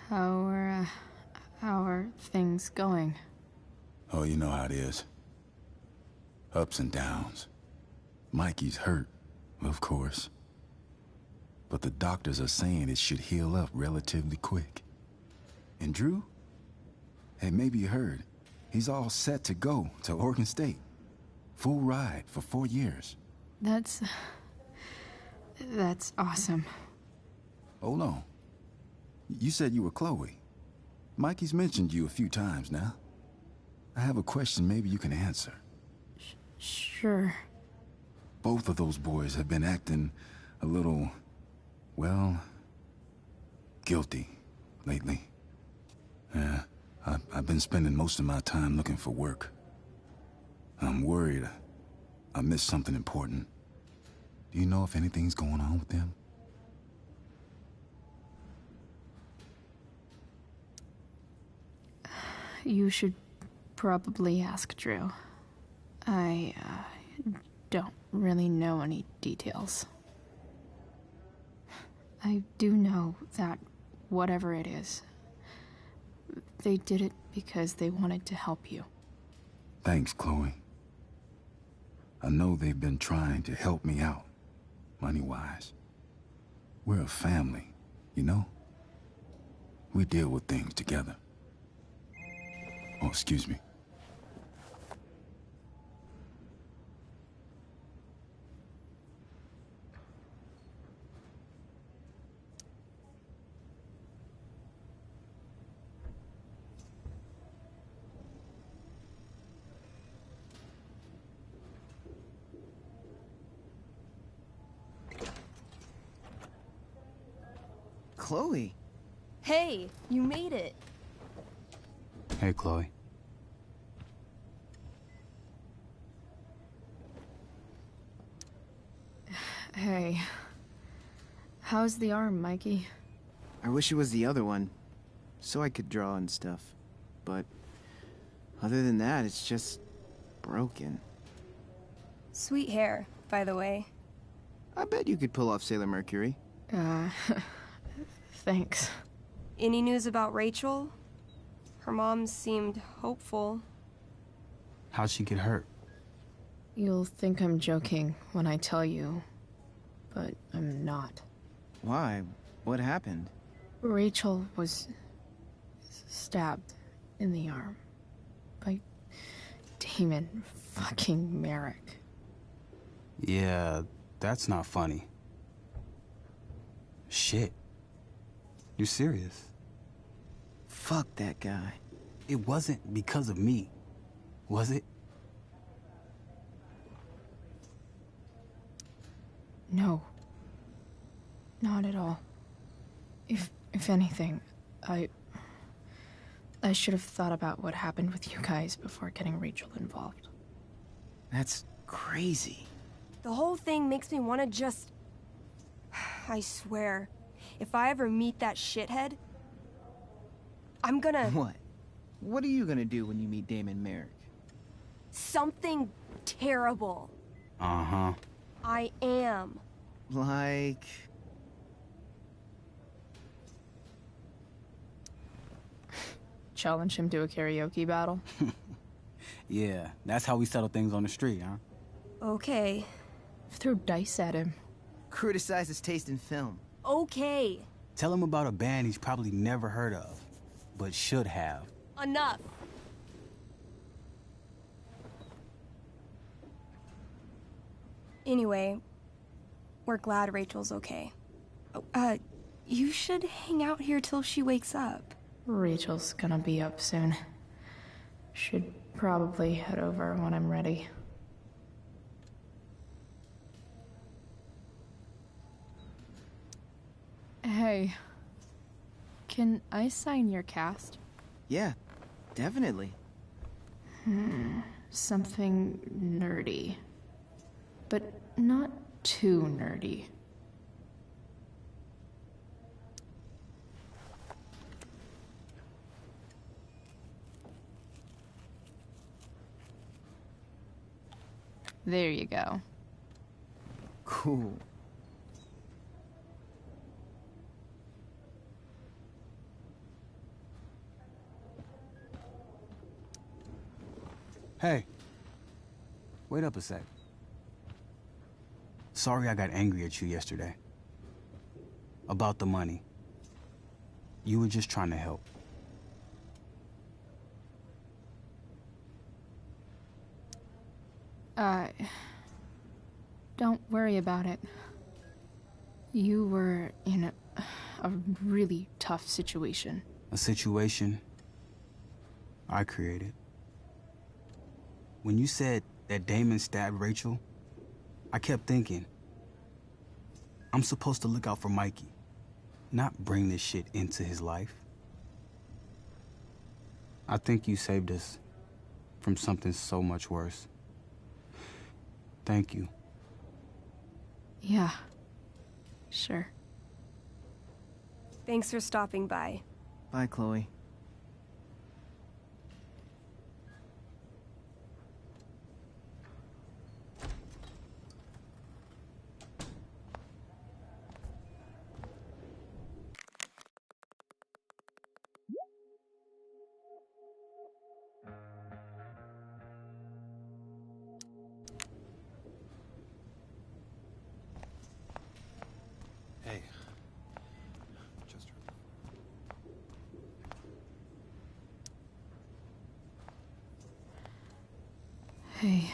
How are things going? Oh, you know how it is. Ups and downs. Mikey's hurt, of course. But the doctors are saying it should heal up relatively quick. And Drew? Hey, maybe you heard. He's all set to go to Oregon State. Full ride for 4 years. That's awesome. Hold on. You said you were Chloe. Mikey's mentioned you a few times now. I have a question maybe you can answer. Sure. Both of those boys have been acting a little, well, guilty lately. Yeah, I've been spending most of my time looking for work. I'm worried I missed something important. Do you know if anything's going on with them? You should probably ask Drew. I don't really know any details. I do know that whatever it is, they did it because they wanted to help you. Thanks, Chloe. I know they've been trying to help me out, money-wise. We're a family, you know? We deal with things together. Oh, excuse me. Chloe. Hey, you made it. Hey, Chloe. Hey. How's the arm, Mikey? I wish it was the other one, so I could draw and stuff. But other than that, it's just broken. Sweet hair, by the way. I bet you could pull off Sailor Mercury. Thanks. Any news about Rachel? Her mom seemed hopeful. How'd she get hurt? You'll think I'm joking when I tell you, but I'm not. Why? What happened? Rachel was stabbed in the arm by Damon fucking Merrick. Yeah, that's not funny. Shit. You serious? Fuck that guy. It wasn't because of me, was it? No. Not at all. If anything, I should have thought about what happened with you guys before getting Rachel involved. That's crazy. The whole thing makes me want to just... I swear, if I ever meet that shithead, I'm gonna... What? What are you gonna do when you meet Damon Merrick? Something terrible. Uh-huh. I am. Like... Challenge him to a karaoke battle? Yeah, that's how we settle things on the street, huh? Okay. Throw dice at him. Criticize his taste in film. Okay. Tell him about a band he's probably never heard of. but should have. Enough. Anyway, we're glad Rachel's okay. Oh, you should hang out here till she wakes up. Rachel's gonna be up soon. Should probably head over when I'm ready. Hey, can I sign your cast? Yeah, definitely. Something nerdy. But not too nerdy. There you go. Cool. Hey. Wait up a sec. Sorry I got angry at you yesterday. About the money. You were just trying to help. Don't worry about it. You were in a really tough situation. A situation I created. When you said that Damon stabbed Rachel, I kept thinking, I'm supposed to look out for Mikey, not bring this shit into his life. I think you saved us from something so much worse. Thank you. Yeah, sure. Thanks for stopping by. Bye, Chloe. Hey. Chester. Hey.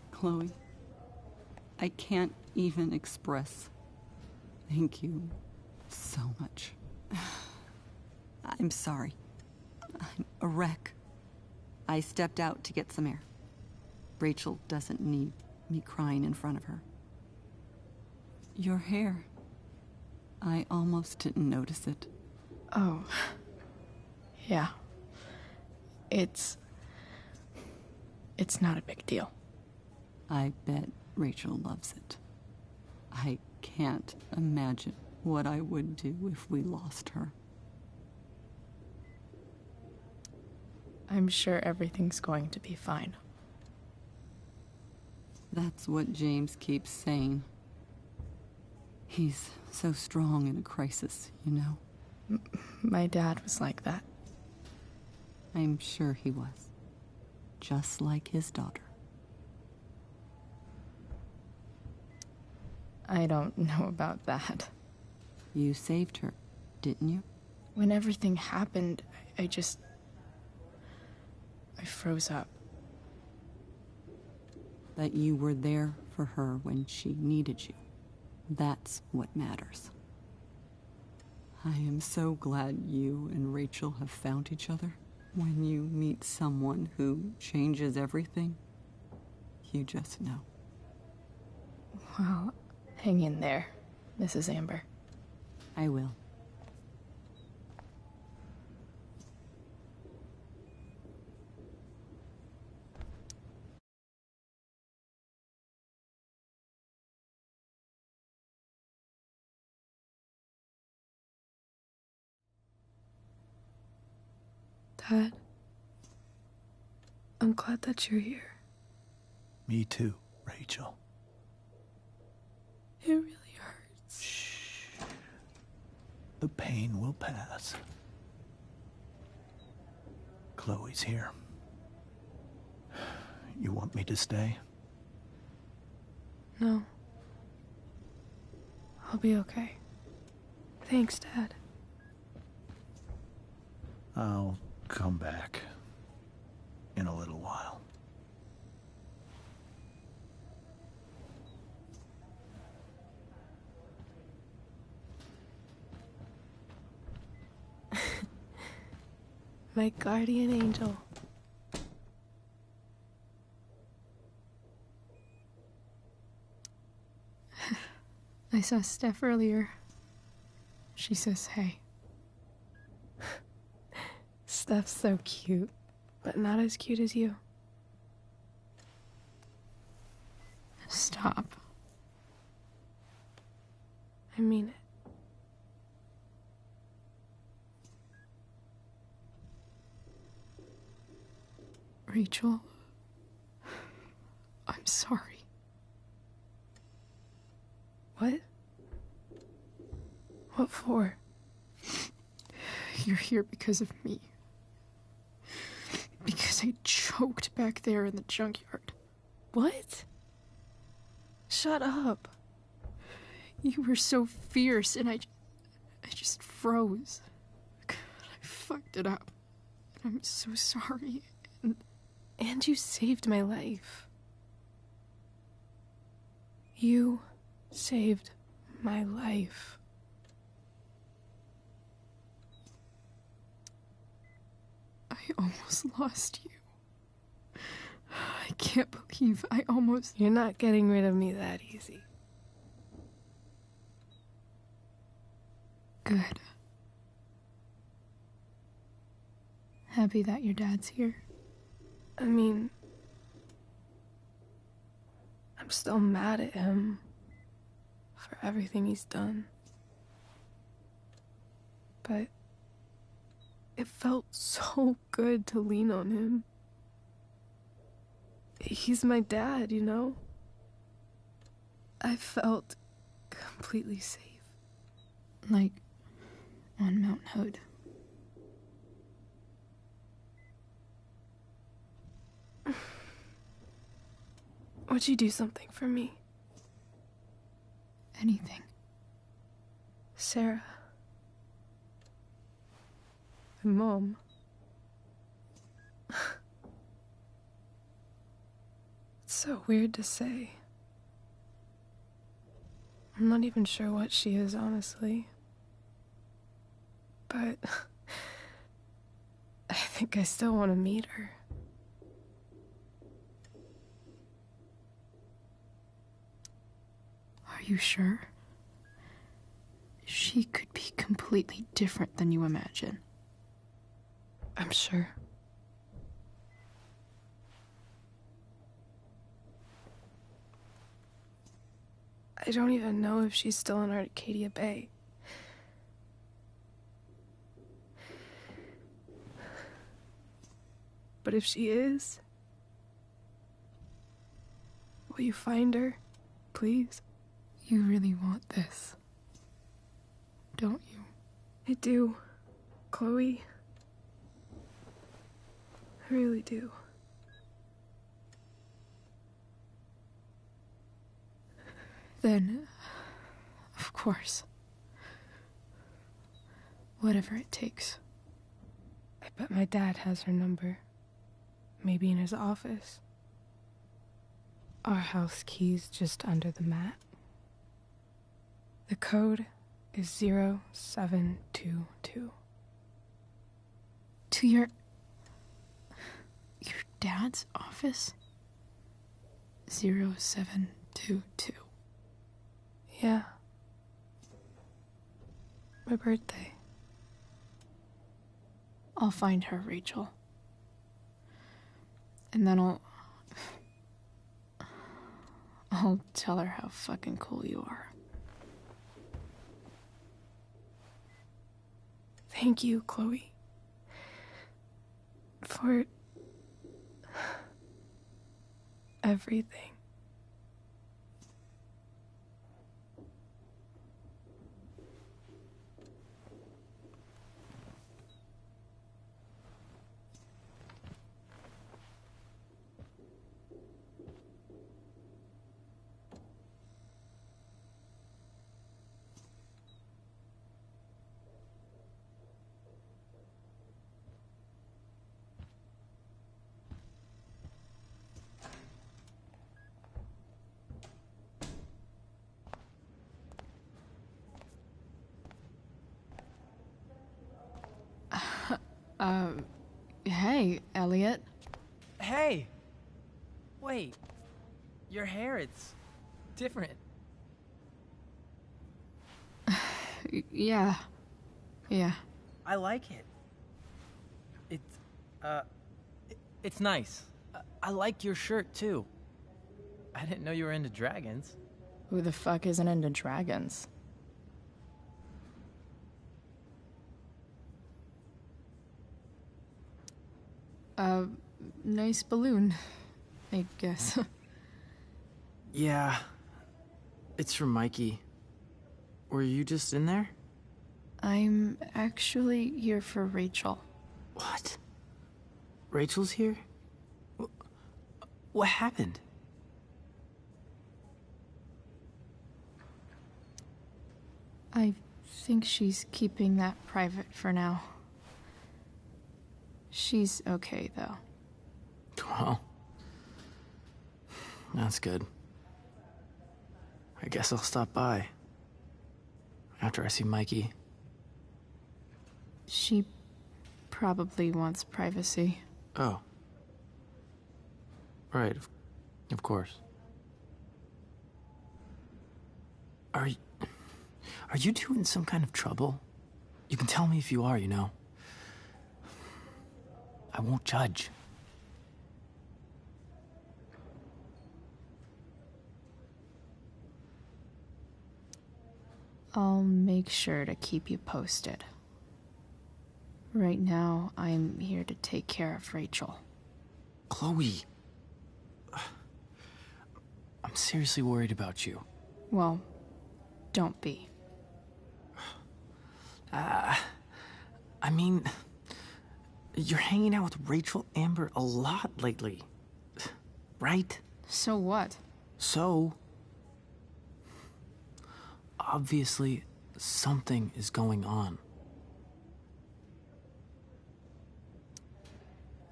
Chloe, I can't even express thank you so much. I'm sorry. I'm a wreck. I stepped out to get some air. Rachel doesn't need me crying in front of her. Your hair. I almost didn't notice it. Oh. Yeah. It's not a big deal. I bet Rachel loves it. I can't imagine what I would do if we lost her. I'm sure everything's going to be fine. That's what James keeps saying. He's so strong in a crisis, you know? My dad was like that. I'm sure he was. Just like his daughter. I don't know about that. You saved her, didn't you? When everything happened, I froze up. That you were there for her when she needed you. That's what matters. I am so glad you and Rachel have found each other. When you meet someone who changes everything, you just know. Well, hang in there, Mrs. Amber. I will. Dad, I'm glad that you're here. Me too, Rachel. It really hurts. Shh. The pain will pass. Chloe's here. You want me to stay? No. I'll be okay. Thanks, Dad. I'll come back in a little while. My guardian angel. I saw Steph earlier. She says hey. Steph's so cute, but not as cute as you. Stop. I mean it. Rachel, I'm sorry. What? What for? You're here because of me. Because I choked back there in the junkyard. What? Shut up. You were so fierce and I just froze. I fucked it up. I'm so sorry. And you saved my life. You saved my life. I almost lost you. I can't believe I almost... You're not getting rid of me that easy. Good. Happy that your dad's here. I mean, I'm still mad at him for everything he's done. But it felt so good to lean on him. He's my dad, you know? I felt completely safe. Like on Mount Hood. Would you do something for me? Anything. Sarah. My mom. It's so weird to say. I'm not even sure what she is, honestly. But I think I still want to meet her. Are you sure? She could be completely different than you imagine. I'm sure. I don't even know if she's still in Arcadia Bay. But if she is, will you find her, please? You really want this, don't you? I do, Chloe. I really do. Then, of course. Whatever it takes. I bet my dad has her number. Maybe in his office. Our house key's just under the mat. The code is 0722. To your dad's office? 0722. Yeah. My birthday. I'll find her, Rachel. And then I'll tell her how fucking cool you are. Thank you, Chloe. For everything. Hey, Elliot. Hey! Wait. Your hair, it's different. Yeah. Yeah. I like it. It's nice. I like your shirt, too. I didn't know you were into dragons. Who the fuck isn't into dragons? Nice balloon, I guess. Yeah. It's from Mikey. Were you just in there? I'm actually here for Rachel. What? Rachel's here? What happened? I think she's keeping that private for now. She's okay, though. Well, that's good. I guess I'll stop by after I see Mikey. She probably wants privacy. Oh. Right, of course. Are you two in some kind of trouble? You can tell me if you are, you know. I won't judge. I'll make sure to keep you posted. Right now, I'm here to take care of Rachel. Chloe. I'm seriously worried about you. Well, don't be. I mean, you're hanging out with Rachel Amber a lot lately, right? So what? So, obviously, something is going on.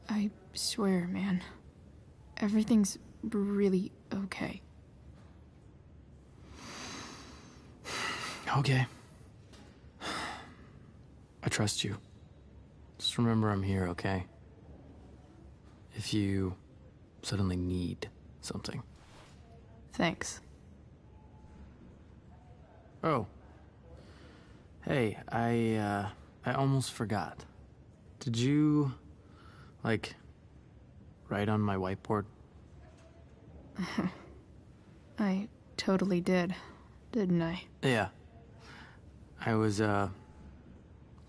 I swear, man. Everything's really okay. Okay. I trust you. Just remember I'm here, okay? If you suddenly need something. Thanks. Oh. Hey, I almost forgot. Did you, like, write on my whiteboard? I totally did, didn't I? Yeah. I was,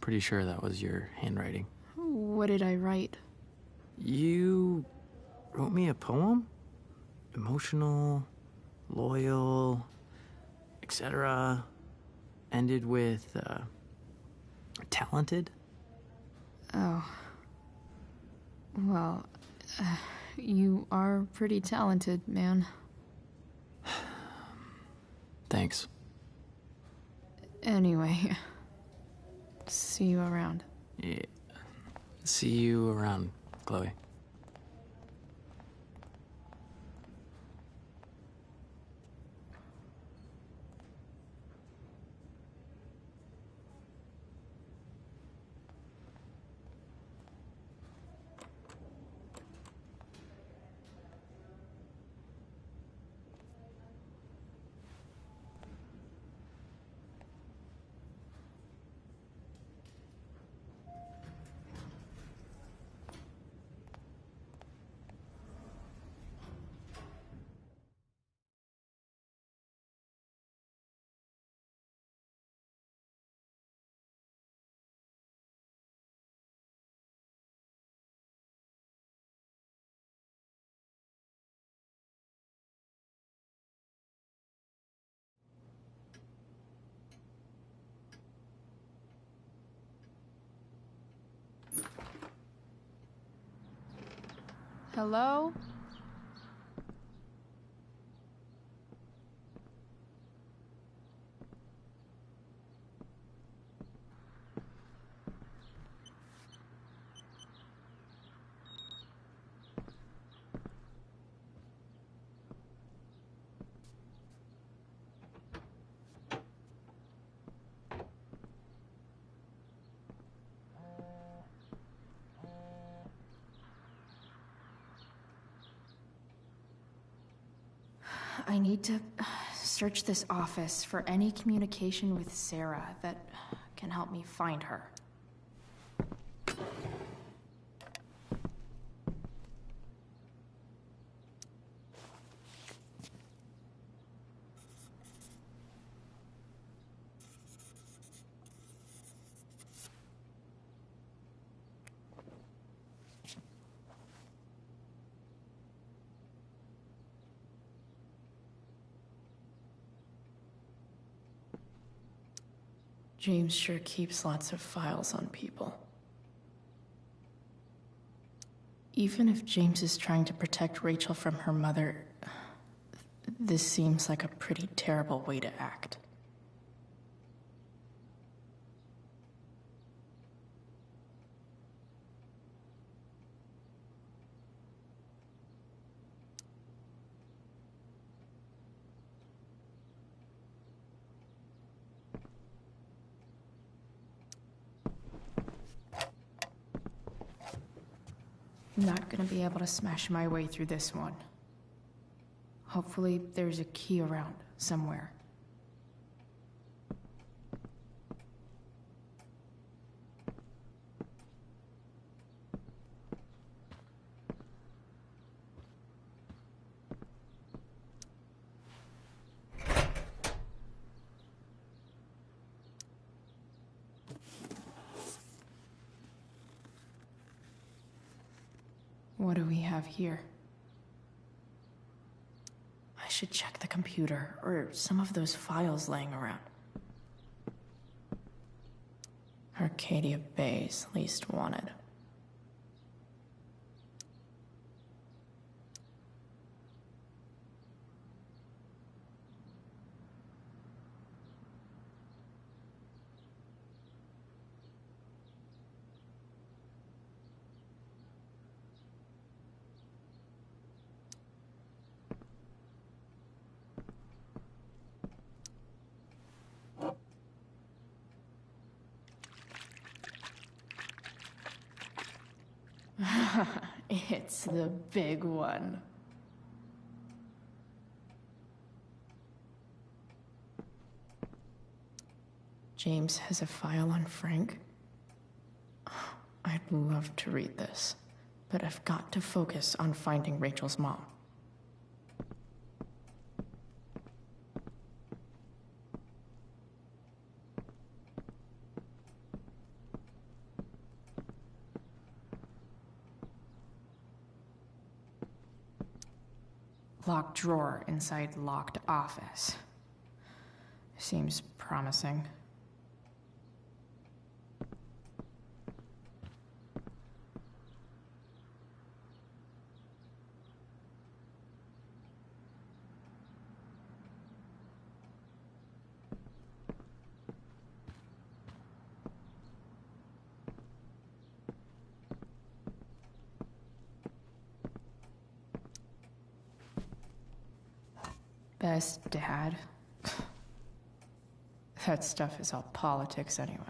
pretty sure that was your handwriting. What did I write? You wrote me a poem? Emotional, loyal, etc. Ended with, talented? Oh. Well, you are pretty talented, man. Thanks. Anyway, see you around. Yeah. See you around, Chloe. Hello? I need to search this office for any communication with Sarah that can help me find her. James sure keeps lots of files on people. Even if James is trying to protect Rachel from her mother, this seems like a pretty terrible way to act. I'm not gonna be able to smash my way through this one. Hopefully, there's a key around somewhere. What do we have here? I should check the computer, or some of those files laying around. Arcadia Bay's least wanted. It's the big one. James has a file on Frank. I'd love to read this, but I've got to focus on finding Rachel's mom. Locked drawer inside locked office. Seems promising. Best dad? That stuff is all politics anyway.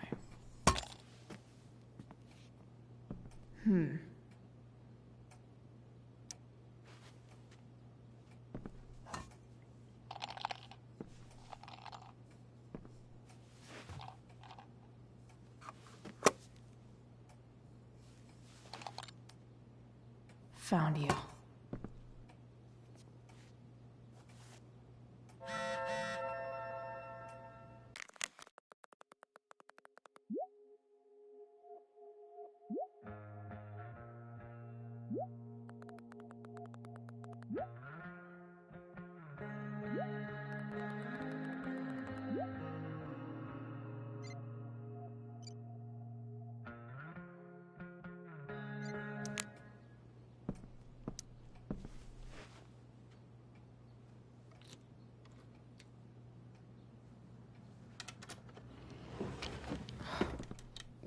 Found you.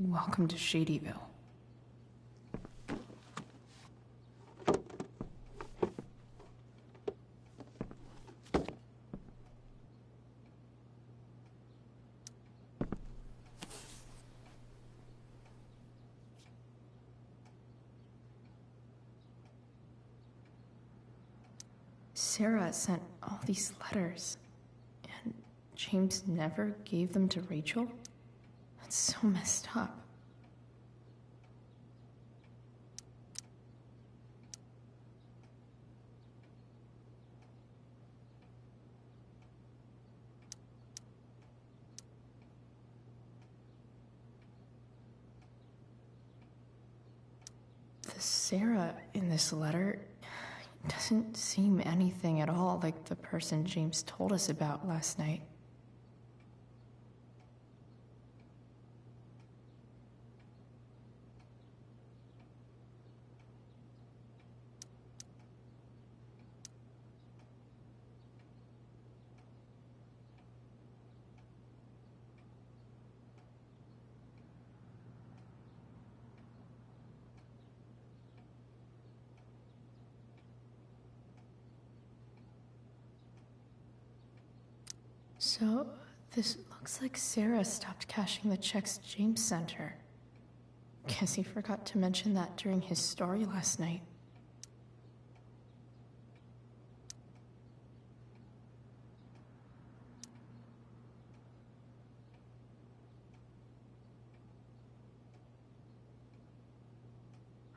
Welcome to Shadyville. Sarah sent all these letters, and James never gave them to Rachel? That's so messed up. The Sarah in this letter doesn't seem anything at all like the person James told us about last night. So, this looks like Sarah stopped cashing the checks James sent her. Guess he forgot to mention that during his story last night.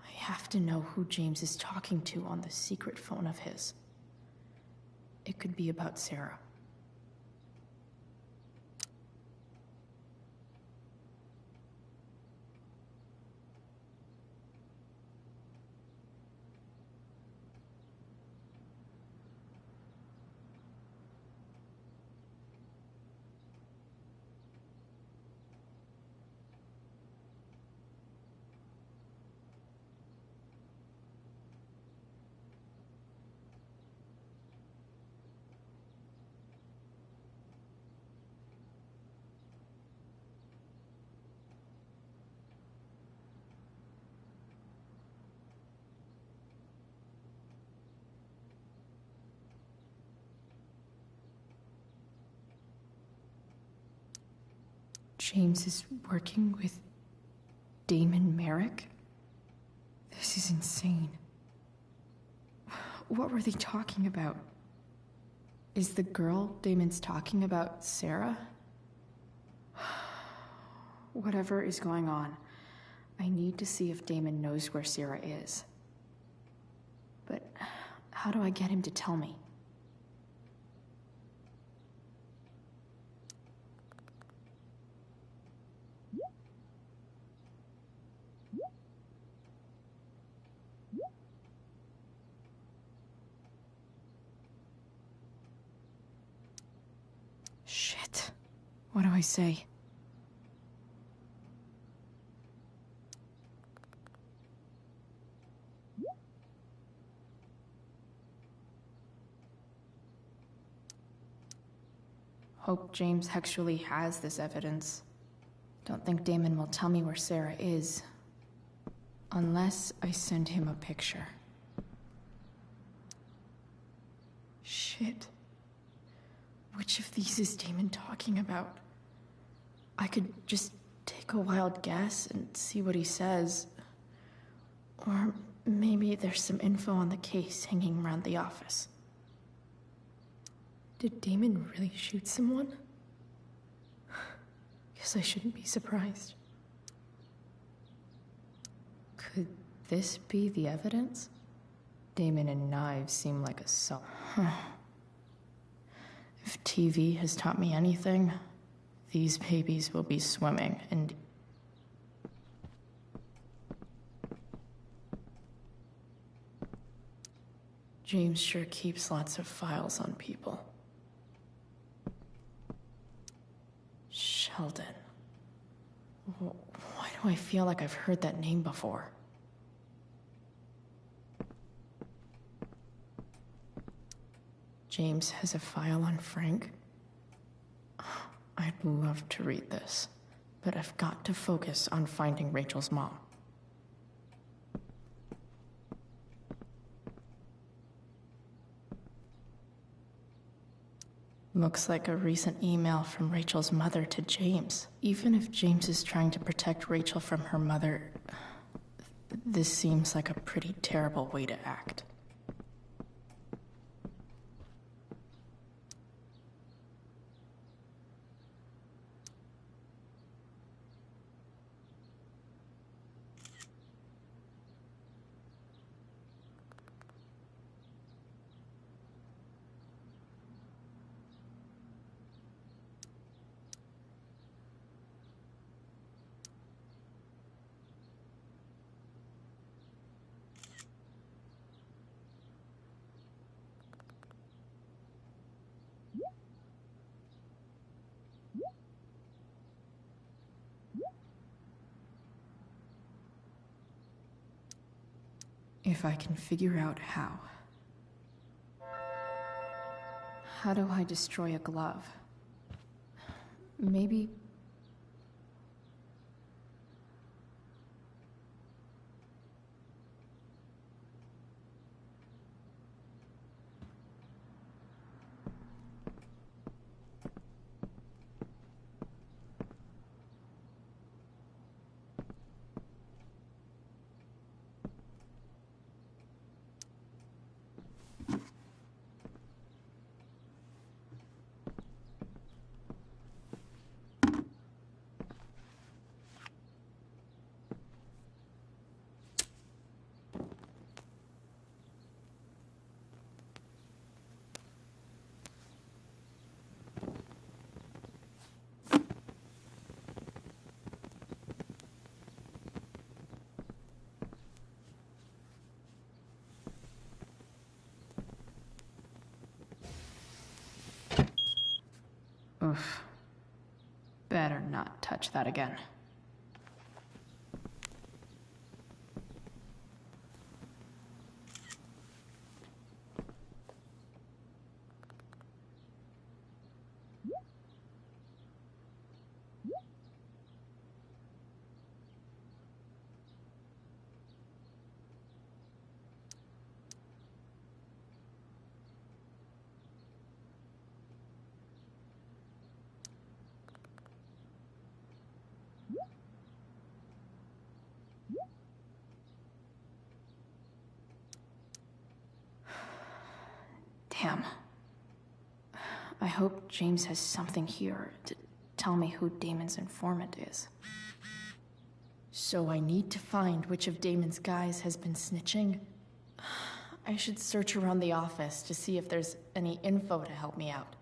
I have to know who James is talking to on the secret phone of his. It could be about Sarah. James is working with Damon Merrick? This is insane. What were they talking about? Is the girl Damon's talking about Sarah? Whatever is going on, I need to see if Damon knows where Sarah is. But how do I get him to tell me? Shit. What do I say? Hope James actually has this evidence. Don't think Damon will tell me where Sarah is. Unless I send him a picture. Shit. Which of these is Damon talking about? I could just take a wild guess and see what he says. Or maybe there's some info on the case hanging around the office. Did Damon really shoot someone? Guess I shouldn't be surprised. Could this be the evidence? Damon and knives seem like a song. If TV has taught me anything, these babies will be swimming and... James sure keeps lots of files on people. Sheldon. Why do I feel like I've heard that name before? James has a file on Frank? I'd love to read this, but I've got to focus on finding Rachel's mom. Looks like a recent email from Rachel's mother to James. Even if James is trying to protect Rachel from her mother, this seems like a pretty terrible way to act. If I can figure out how. How do I destroy a glove? Maybe... Oof. Better not touch that again. Damn. I hope James has something here to tell me who Damon's informant is. So I need to find which of Damon's guys has been snitching. I should search around the office to see if there's any info to help me out.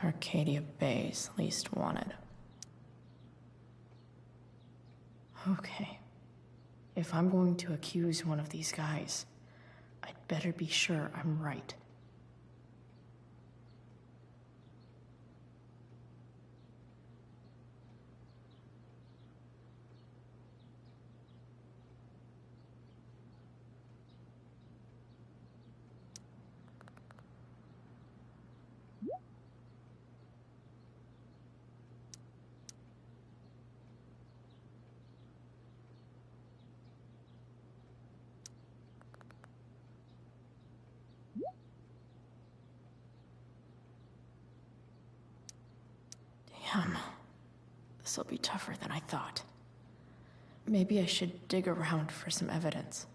Arcadia Bay's least wanted. Okay. If I'm going to accuse one of these guys, I'd better be sure I'm right. Damn. This'll be tougher than I thought. Maybe I should dig around for some evidence.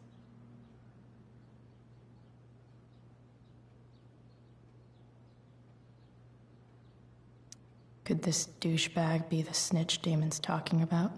Could this douchebag be the snitch Damon's talking about?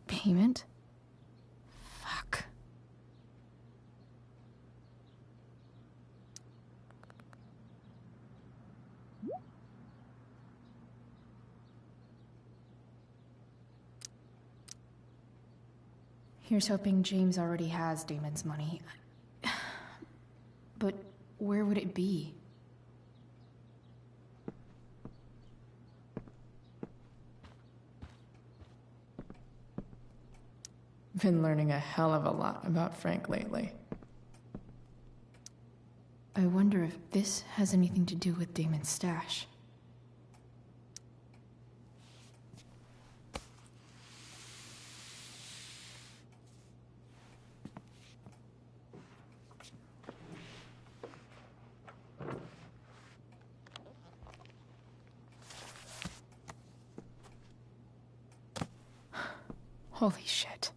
Payment? Fuck. Here's hoping James already has Damon's money. But where would it be? Been learning a hell of a lot about Frank lately. I wonder if this has anything to do with Damon's stash. Holy shit.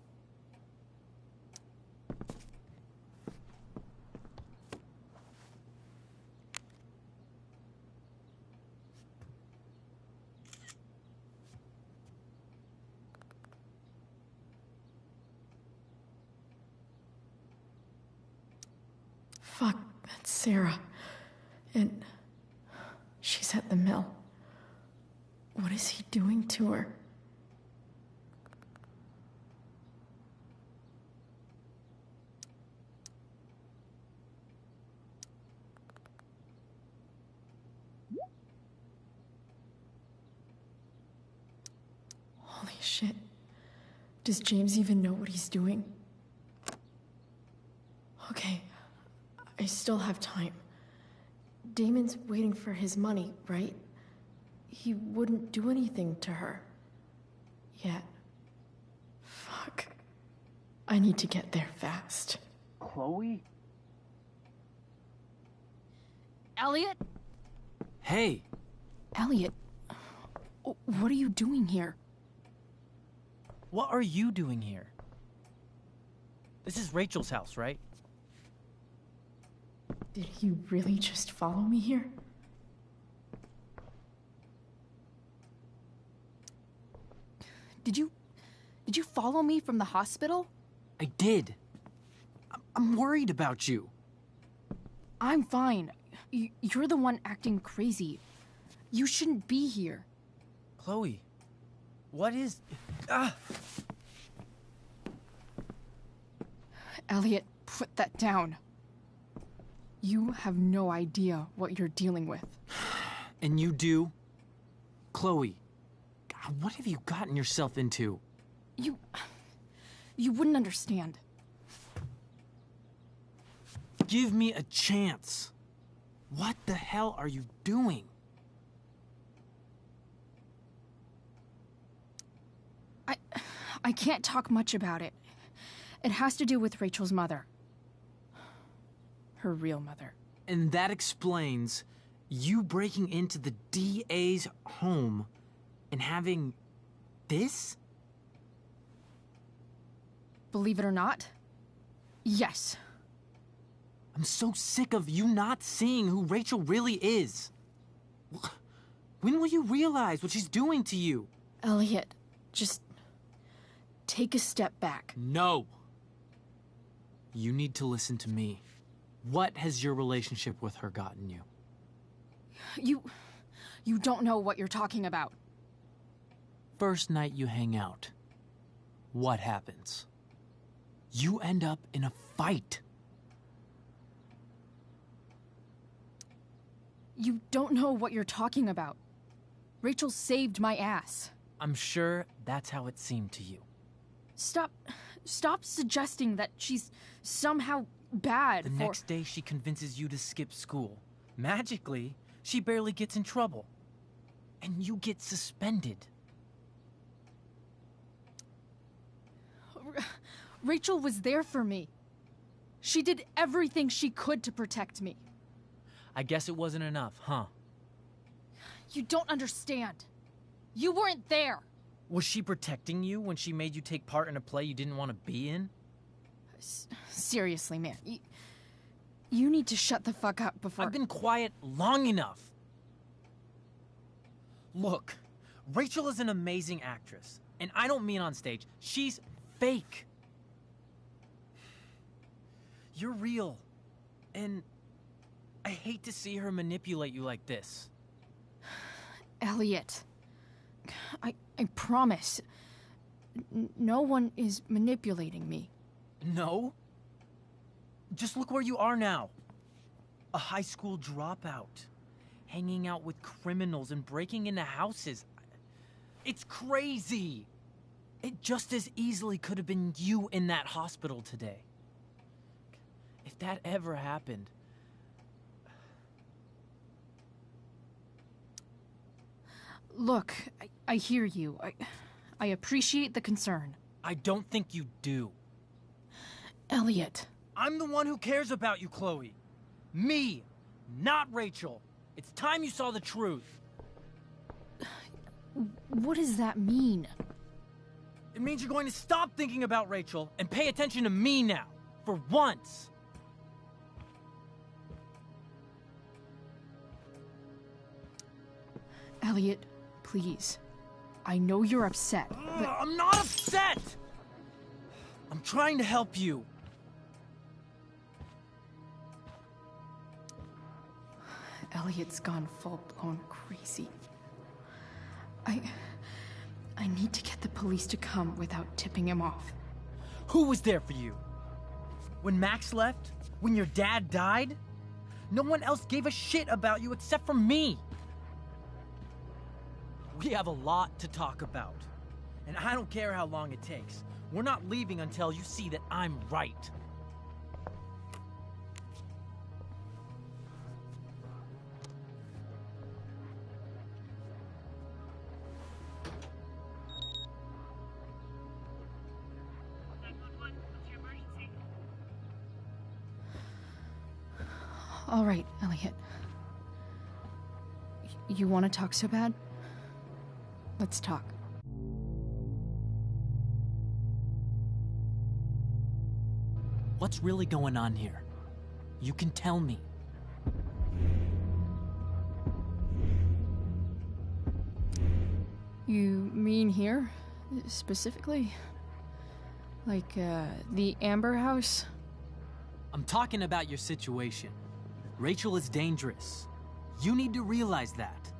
Fuck, that's Sarah. And she's at the mill. What is he doing to her? Holy shit. Does James even know what he's doing? Okay, I still have time. Damon's waiting for his money, right? He wouldn't do anything to her. Yet. Fuck. I need to get there fast. Chloe? Elliot? Hey. Elliot, what are you doing here? What are you doing here? This is Rachel's house, right? Did he really just follow me here? Did you follow me from the hospital? I did. I'm worried about you. I'm fine. You're the one acting crazy. You shouldn't be here. Chloe, what is... Ah! Elliot, put that down. You have no idea what you're dealing with. And you do? Chloe, God, what have you gotten yourself into? You wouldn't understand. Give me a chance. What the hell are you doing? I can't talk much about it. It has to do with Rachel's mother. Her real mother. And that explains you breaking into the DA's home and having this? Believe it or not, yes. I'm so sick of you not seeing who Rachel really is. When will you realize what she's doing to you? Elliot, just take a step back. No. You need to listen to me. What has your relationship with her gotten you? You don't know what you're talking about. First night you hang out, what happens? You end up in a fight. You don't know what you're talking about. Rachel saved my ass. I'm sure that's how it seemed to you. Stop suggesting that she's somehow bad. The next day she convinces you to skip school. Magically, she barely gets in trouble. And you get suspended. Rachel was there for me. She did everything she could to protect me. I guess it wasn't enough, huh? You don't understand. You weren't there. Was she protecting you when she made you take part in a play you didn't want to be in? Seriously, man. You need to shut the fuck up before... I've been quiet long enough. Look, Rachel is an amazing actress. And I don't mean on stage. She's fake. You're real. And I hate to see her manipulate you like this. Elliot, I promise, no one is manipulating me. No? Just look where you are now. A high school dropout. Hanging out with criminals and breaking into houses. It's crazy. It just as easily could have been you in that hospital today. If that ever happened... Look, I hear you. I appreciate the concern. I don't think you do. Elliot. I'm the one who cares about you, Chloe. Me, not Rachel. It's time you saw the truth. What does that mean? It means you're going to stop thinking about Rachel and pay attention to me now. For once. Elliot, please. I know you're upset, but... I'm not upset! I'm trying to help you. Elliot's gone full-blown crazy. I need to get the police to come without tipping him off. Who was there for you? When Max left? When your dad died? No one else gave a shit about you except for me. We have a lot to talk about. And I don't care how long it takes. We're not leaving until you see that I'm right. All right, Elliot. You want to talk so bad? Let's talk. What's really going on here? You can tell me. You mean here? Specifically? Like, the Amber House? I'm talking about your situation. Rachel is dangerous. You need to realize that.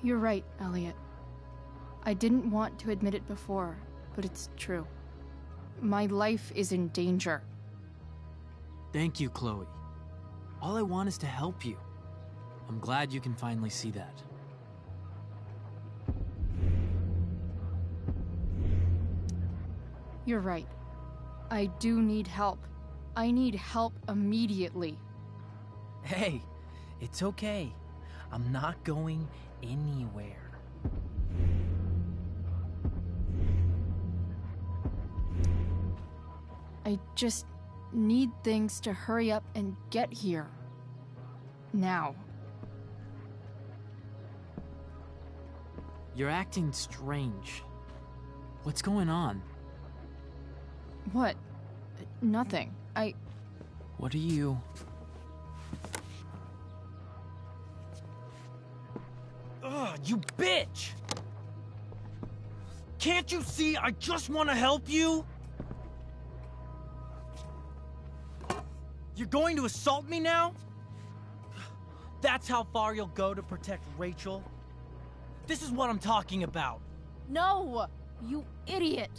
You're right, Elliot. I didn't want to admit it before, but it's true. My life is in danger. Thank you, Chloe. All I want is to help you. I'm glad you can finally see that. You're right. I do need help. I need help immediately. Hey, it's okay. I'm not going anywhere. I just need things to hurry up and get here. Now. You're acting strange. What's going on? What? Nothing. What are you... Ugh, you bitch! Can't you see I just want to help you? You're going to assault me now? That's how far you'll go to protect Rachel? This is what I'm talking about. No! You idiot!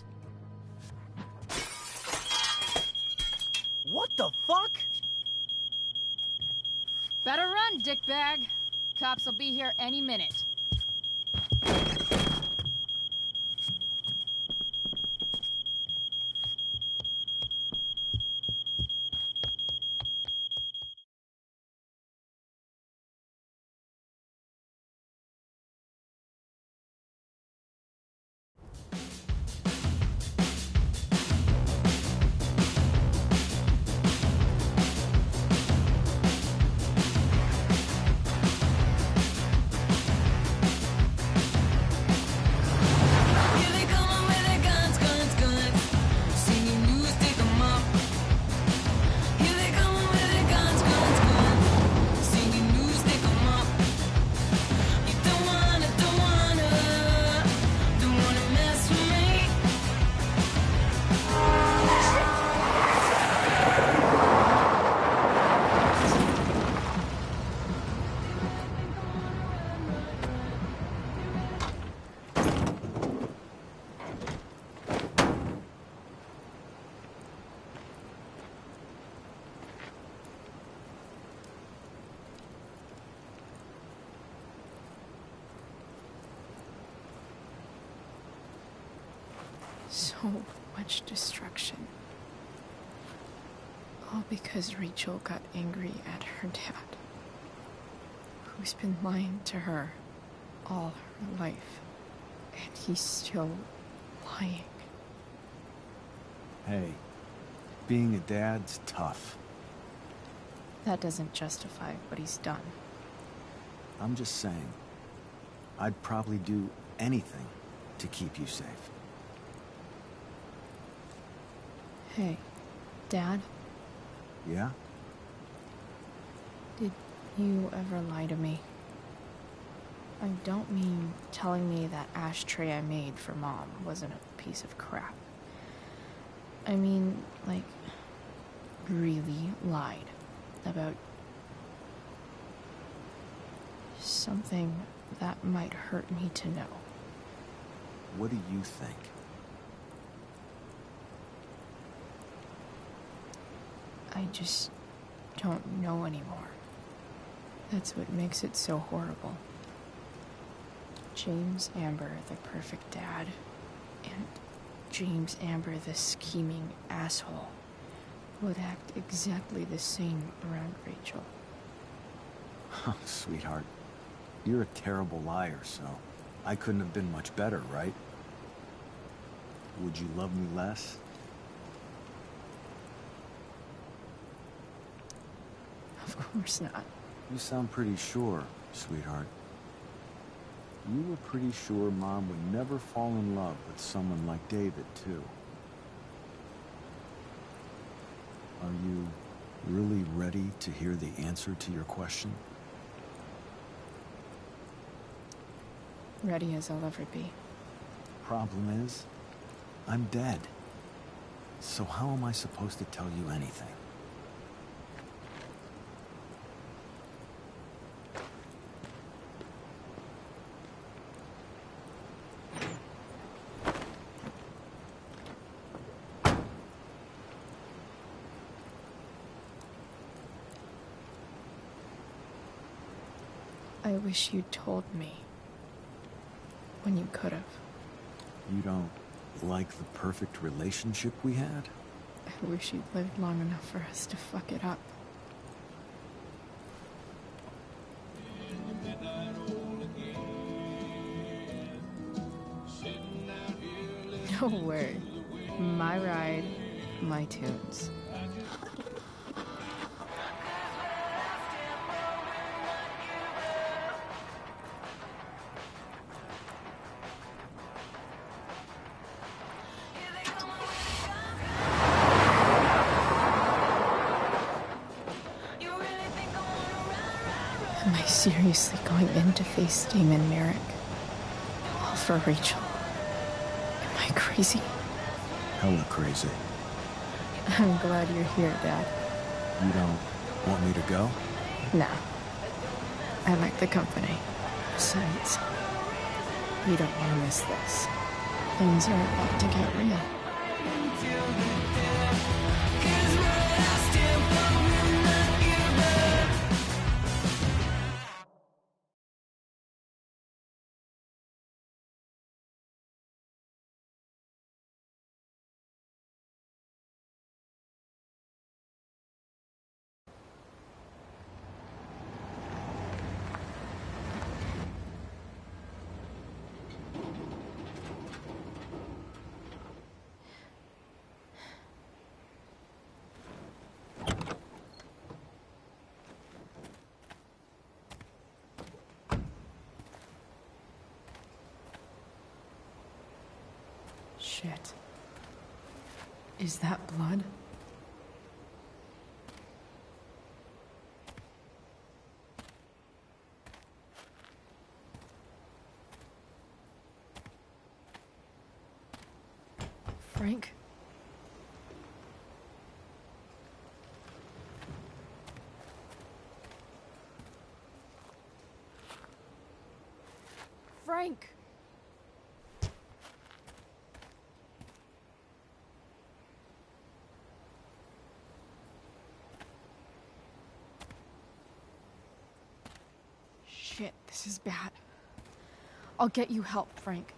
What the fuck? Better run, dickbag. Cops will be here any minute. So much destruction. All because Rachel got angry at her dad, who's been lying to her all her life, and he's still lying. Hey, being a dad's tough. That doesn't justify what he's done. I'm just saying, I'd probably do anything to keep you safe. Hey, Dad? Yeah? Did you ever lie to me? I don't mean telling me that ashtray I made for Mom wasn't a piece of crap. I mean, like, really lied about something that might hurt me to know. What do you think? I just don't know anymore. That's what makes it so horrible. James Amber, the perfect dad, and James Amber, the scheming asshole, would act exactly the same around Rachel. Sweetheart, you're a terrible liar, so I couldn't have been much better, right? Would you love me less? Of course not. You sound pretty sure, sweetheart. You were pretty sure Mom would never fall in love with someone like David, too. Are you really ready to hear the answer to your question? Ready as I'll ever be. Problem is, I'm dead. So how am I supposed to tell you anything? I wish you'd told me when you could have. You don't like the perfect relationship we had? I wish you'd lived long enough for us to fuck it up. Don't worry. My ride, my tunes. Am I seriously going in to face Damon Merrick? All for Rachel? Am I crazy? Hella crazy. I'm glad you're here, Dad. You don't want me to go? Nah. I like the company. Besides, you don't want to miss this. Things are about to get real. Shit. Is that blood? Frank? Frank! Shit, this is bad. I'll get you help, Frank.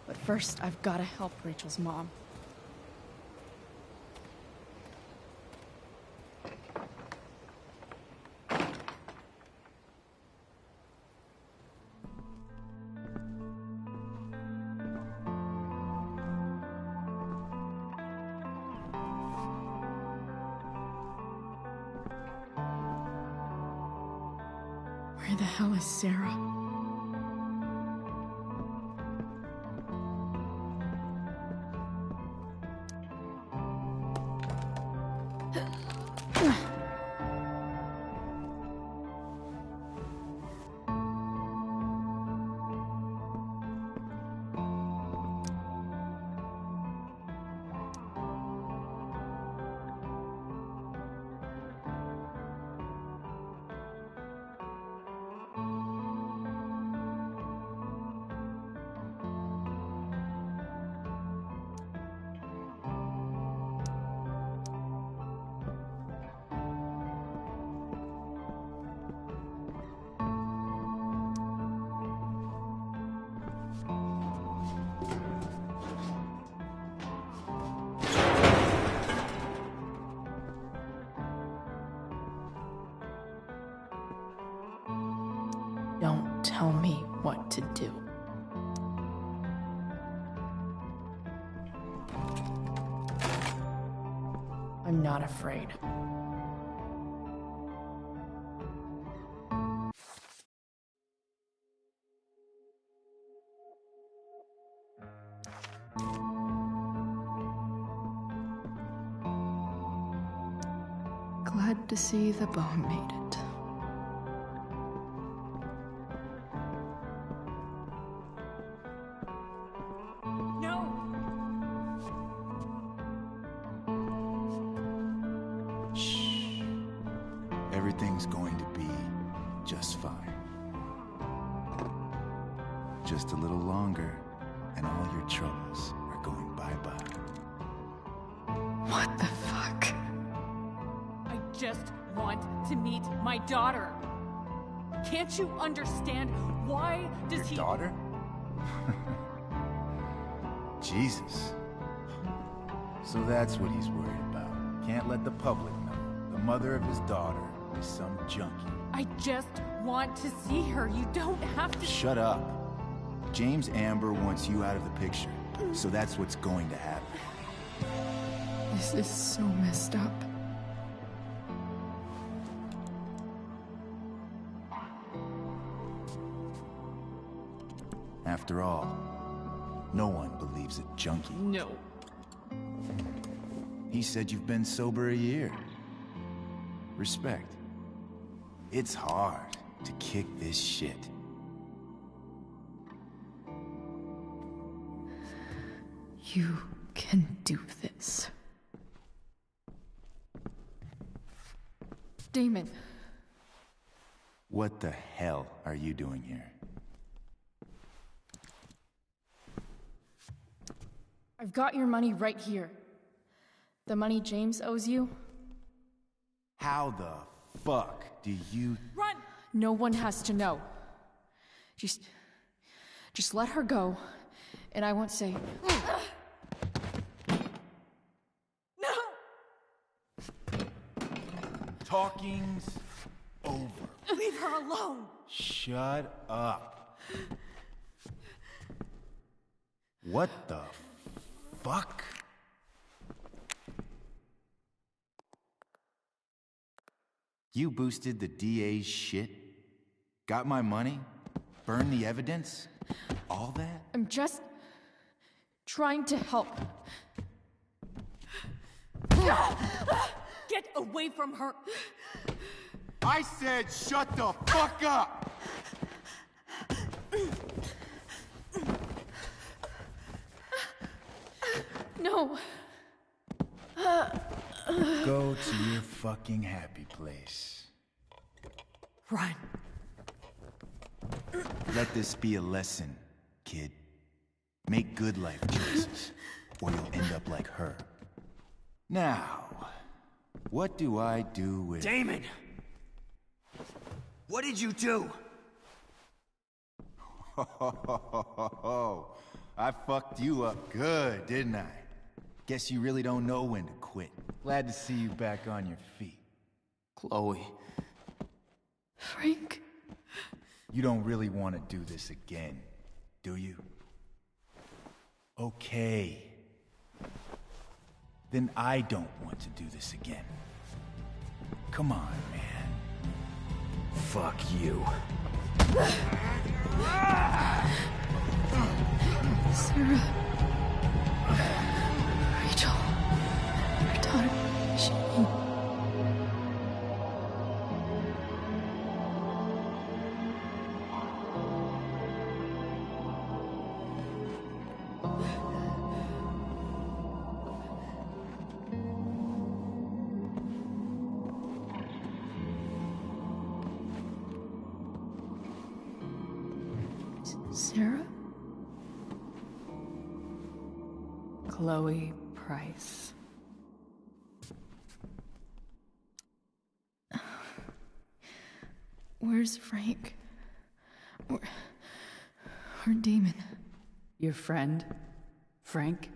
But first, I've gotta help Rachel's mom. Where the hell is Sarah? Don't tell me what to do. I'm not afraid. Glad to see the bone made it. Everything's going to be just fine. Just a little longer, and all your troubles are going bye-bye. What the fuck? I just want to meet my daughter. Can't you understand? Why does Your daughter? Jesus. So that's what he's worried about. Can't let the public know. The mother of his daughter is some junkie. I just want to see her. You don't have to. Shut up. James Amber wants you out of the picture, so that's what's going to happen. This is so messed up. After all, no one believes a junkie. No. He said you've been sober a year. Respect. It's hard to kick this shit. You can do this. Damon. What the hell are you doing here? I've got your money right here. The money James owes you. How the fuck do you... Run! No one has to know. Just let her go, and I won't say... No! Talking's over. Leave her alone! Shut up. What the fuck? You boosted the DA's shit? Got my money? Burned the evidence? All that? I'm just trying to help. Get away from her! I said shut the fuck up! No. Go to your fucking happy place. Run. Let this be a lesson, kid. Make good life choices, or you'll end up like her. Now, what do I do with... Damon! What did you do? I fucked you up good, didn't I? Guess you really don't know when to quit. Glad to see you back on your feet. Chloe. Frank. You don't really want to do this again, do you? Okay. Then I don't want to do this again. Come on, man. Fuck you. Sarah. Rachel. Our daughter. She... Sarah? Chloe Price. Where's Frank? Where Damon? Your friend, Frank,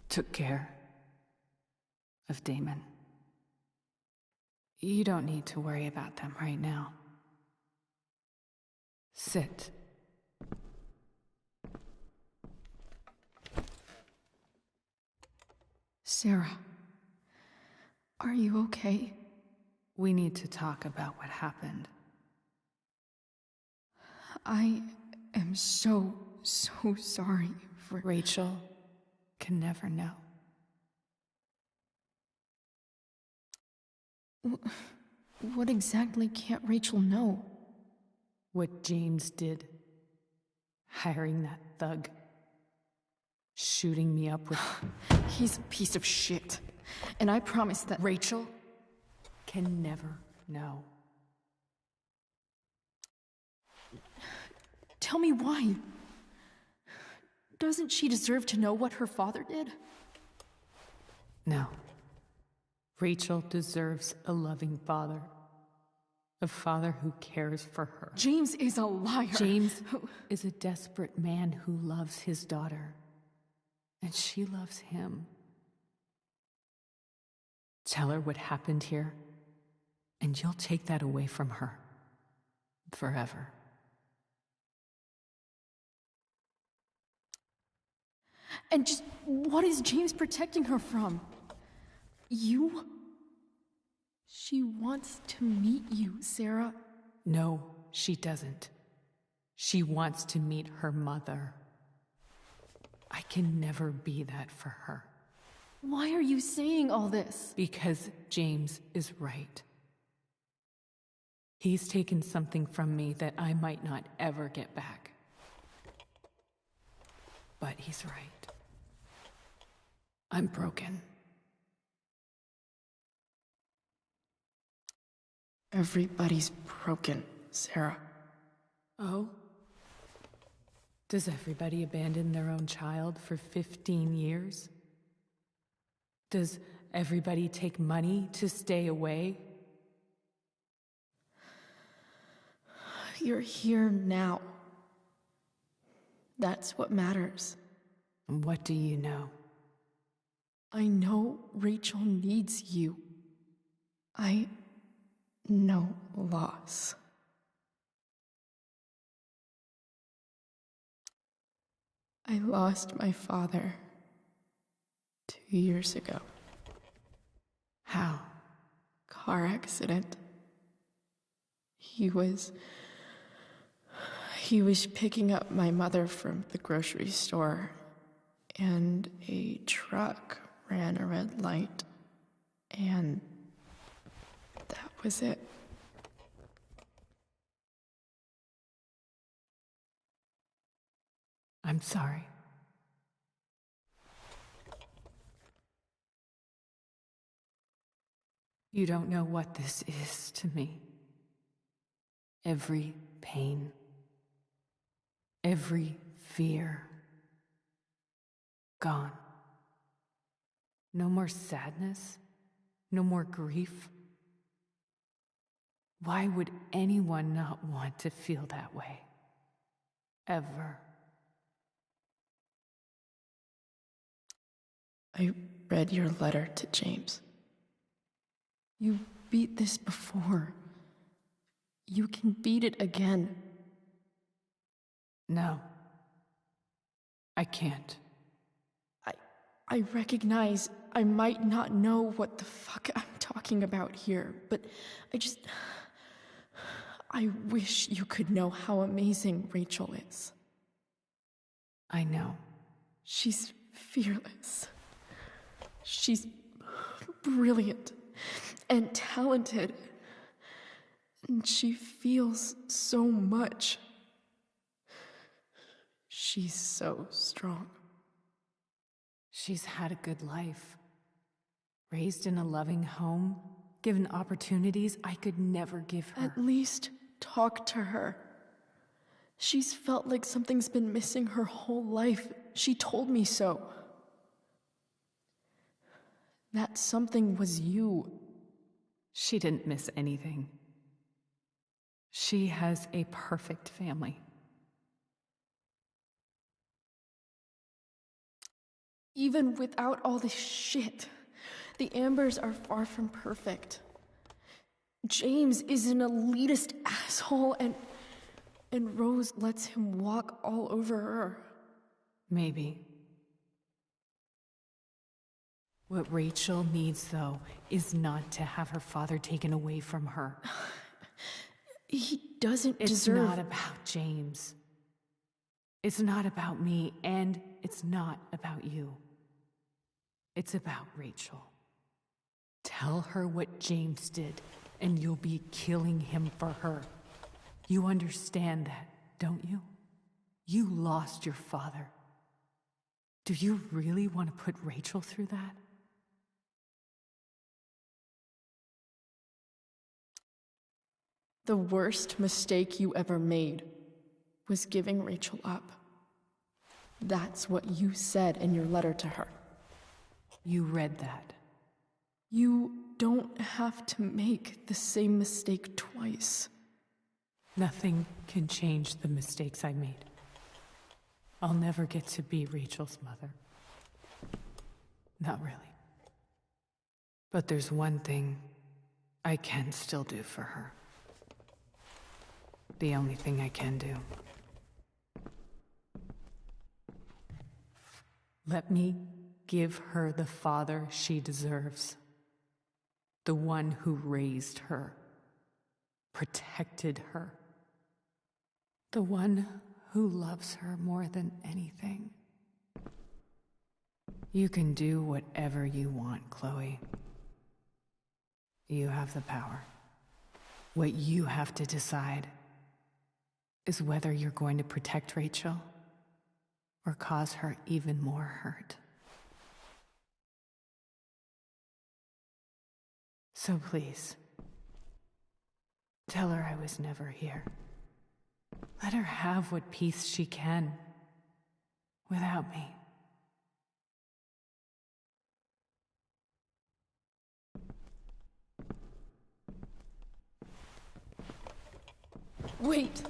took care of Damon. You don't need to worry about them right now. Sit. Sarah, are you okay? We need to talk about what happened. I am so sorry for... Rachel can never know. What exactly can't Rachel know? What James did. Hiring that thug. Shooting me up with... He's a piece of shit. And I promise that... Rachel can never know. Tell me why. Doesn't she deserve to know what her father did? No. Rachel deserves a loving father. A father who cares for her. James is a liar. James is a desperate man who loves his daughter. And she loves him. Tell her what happened here, and you'll take that away from her. Forever. And just what is James protecting her from? You? She wants to meet you, Sarah. No, she doesn't. She wants to meet her mother. I can never be that for her. Why are you saying all this? Because James is right. He's taken something from me that I might not ever get back. But he's right. I'm broken. Everybody's broken, Sarah. Oh? Does everybody abandon their own child for 15 years? Does everybody take money to stay away? You're here now. That's what matters. What do you know? I know Rachel needs you. I know loss. I lost my father 2 years ago. How? Car accident. He was picking up my mother from the grocery store, and a truck ran a red light, and that was it. I'm sorry. You don't know what this is to me. Every pain, every fear, gone. No more sadness, no more grief. Why would anyone not want to feel that way? Ever. I read your letter to James. You beat this before. You can beat it again. No. I can't. I recognize I might not know what the fuck I'm talking about here, but I wish you could know how amazing Rachel is. I know. She's fearless. She's brilliant and talented. And she feels so much. She's so strong. She's had a good life. Raised in a loving home, given opportunities I could never give her. At least talk to her. She's felt like something's been missing her whole life. She told me so. That something was you. She didn't miss anything. She has a perfect family. Even without all this shit, the Ambers are far from perfect. James is an elitist asshole, and and Rose lets him walk all over her. Maybe. What Rachel needs, though, is not to have her father taken away from her. He doesn't deserve... It's not about James. It's not about me, and it's not about you. It's about Rachel. Tell her what James did, and you'll be killing him for her. You understand that, don't you? You lost your father. Do you really want to put Rachel through that? The worst mistake you ever made was giving Rachel up. That's what you said in your letter to her. You read that. You don't have to make the same mistake twice. Nothing can change the mistakes I made. I'll never get to be Rachel's mother. Not really. But there's one thing I can still do for her. The only thing I can do. Let me give her the father she deserves. The one who raised her, protected her. The one who loves her more than anything. You can do whatever you want, Chloe. You have the power. What you have to decide is whether you're going to protect Rachel or cause her even more hurt. So please, tell her I was never here. Let her have what peace she can without me. Wait!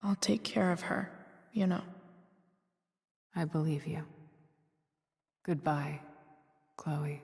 I'll take care of her, you know. I believe you. Goodbye, Chloe.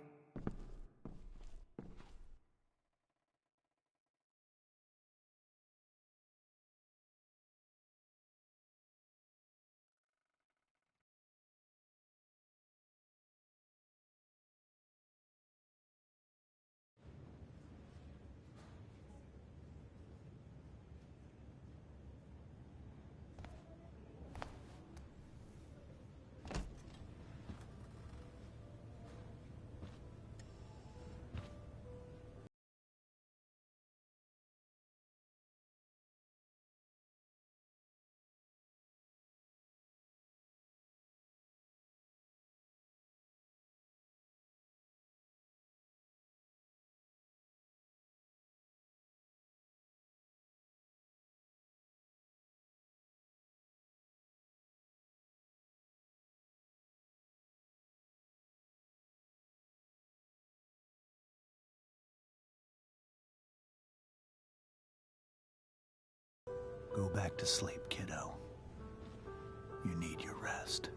Go back to sleep, kiddo. You need your rest.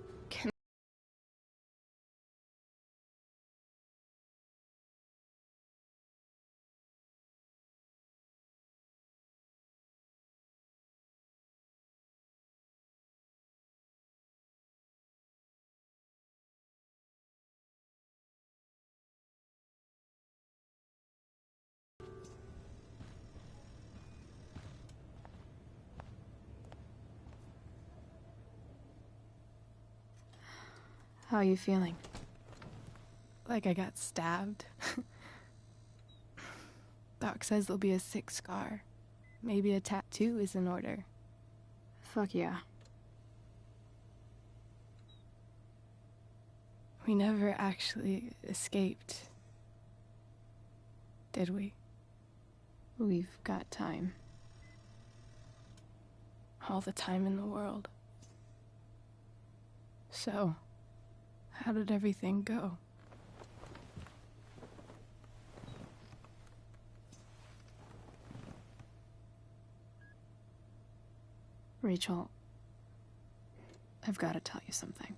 How are you feeling? Like I got stabbed. Doc says there'll be a sick scar. Maybe a tattoo is in order. Fuck yeah. We never actually escaped, did we? We've got time. All the time in the world. So, how did everything go? Rachel, I've got to tell you something.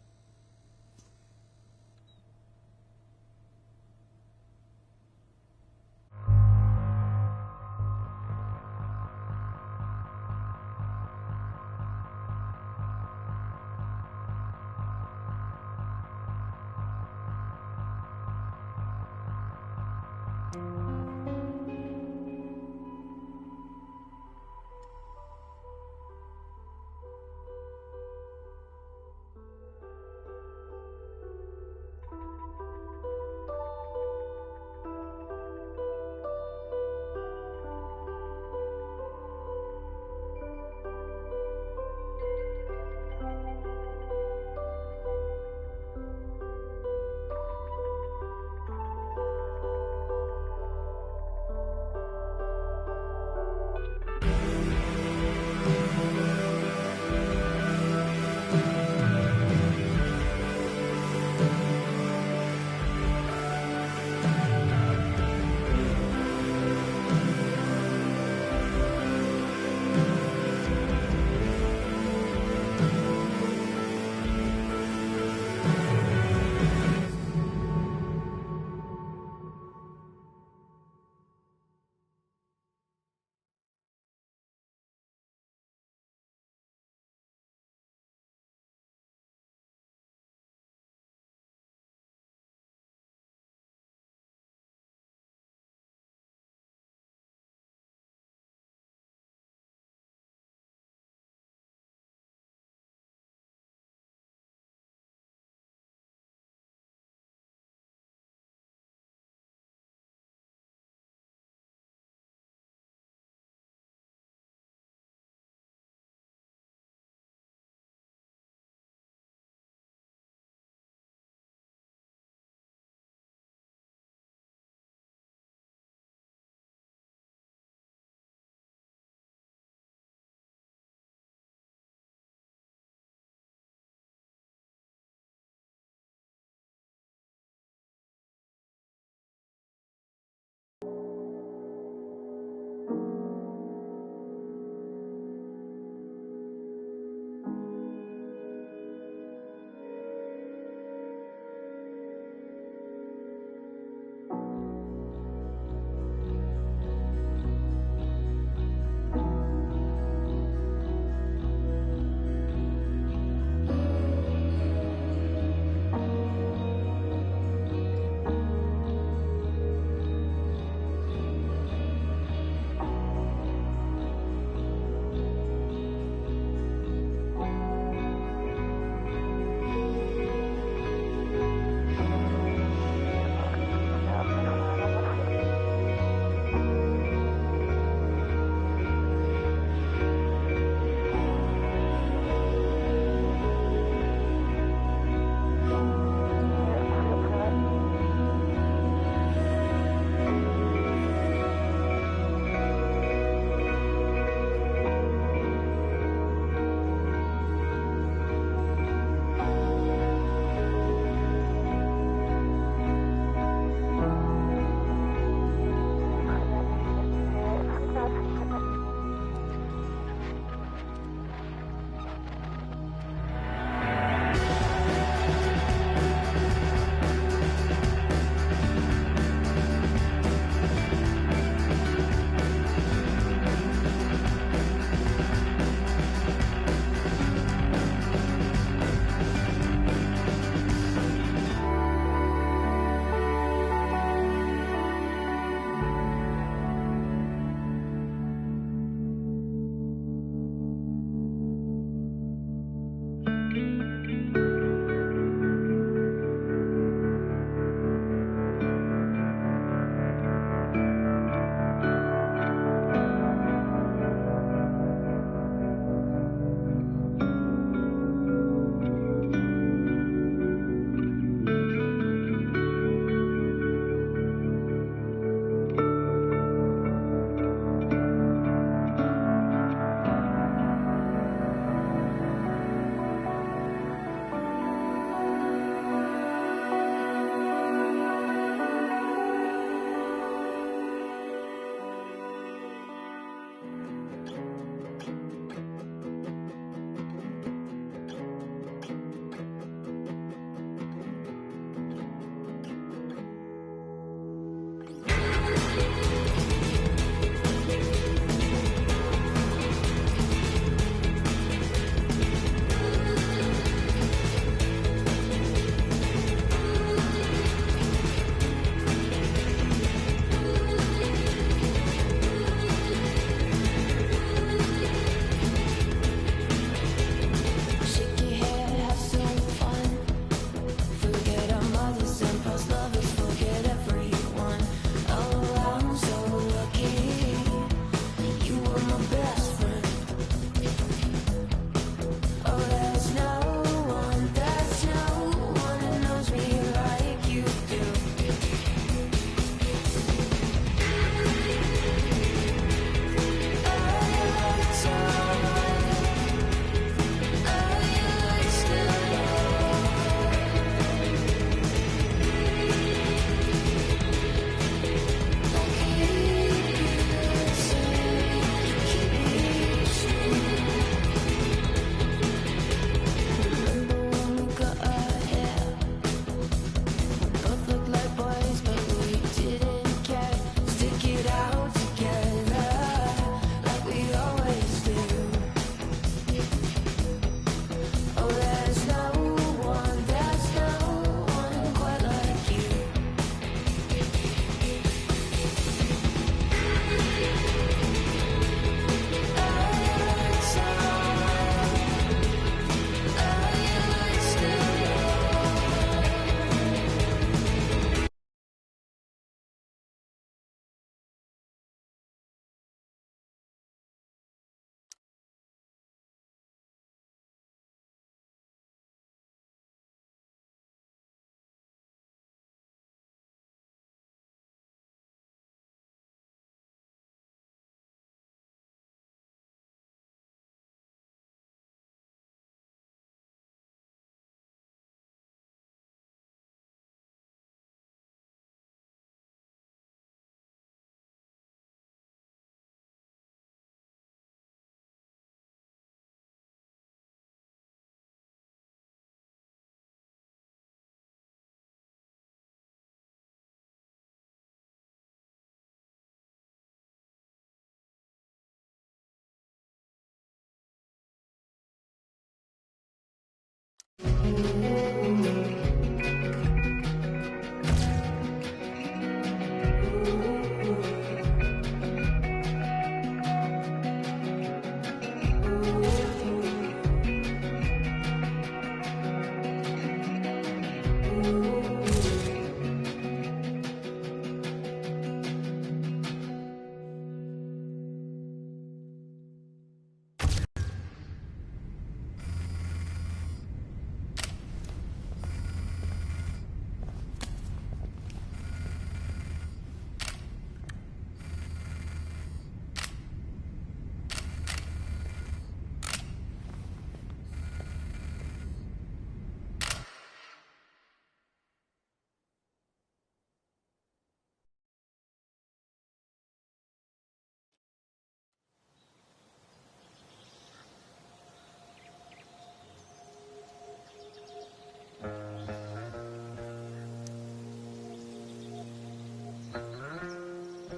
Ooh.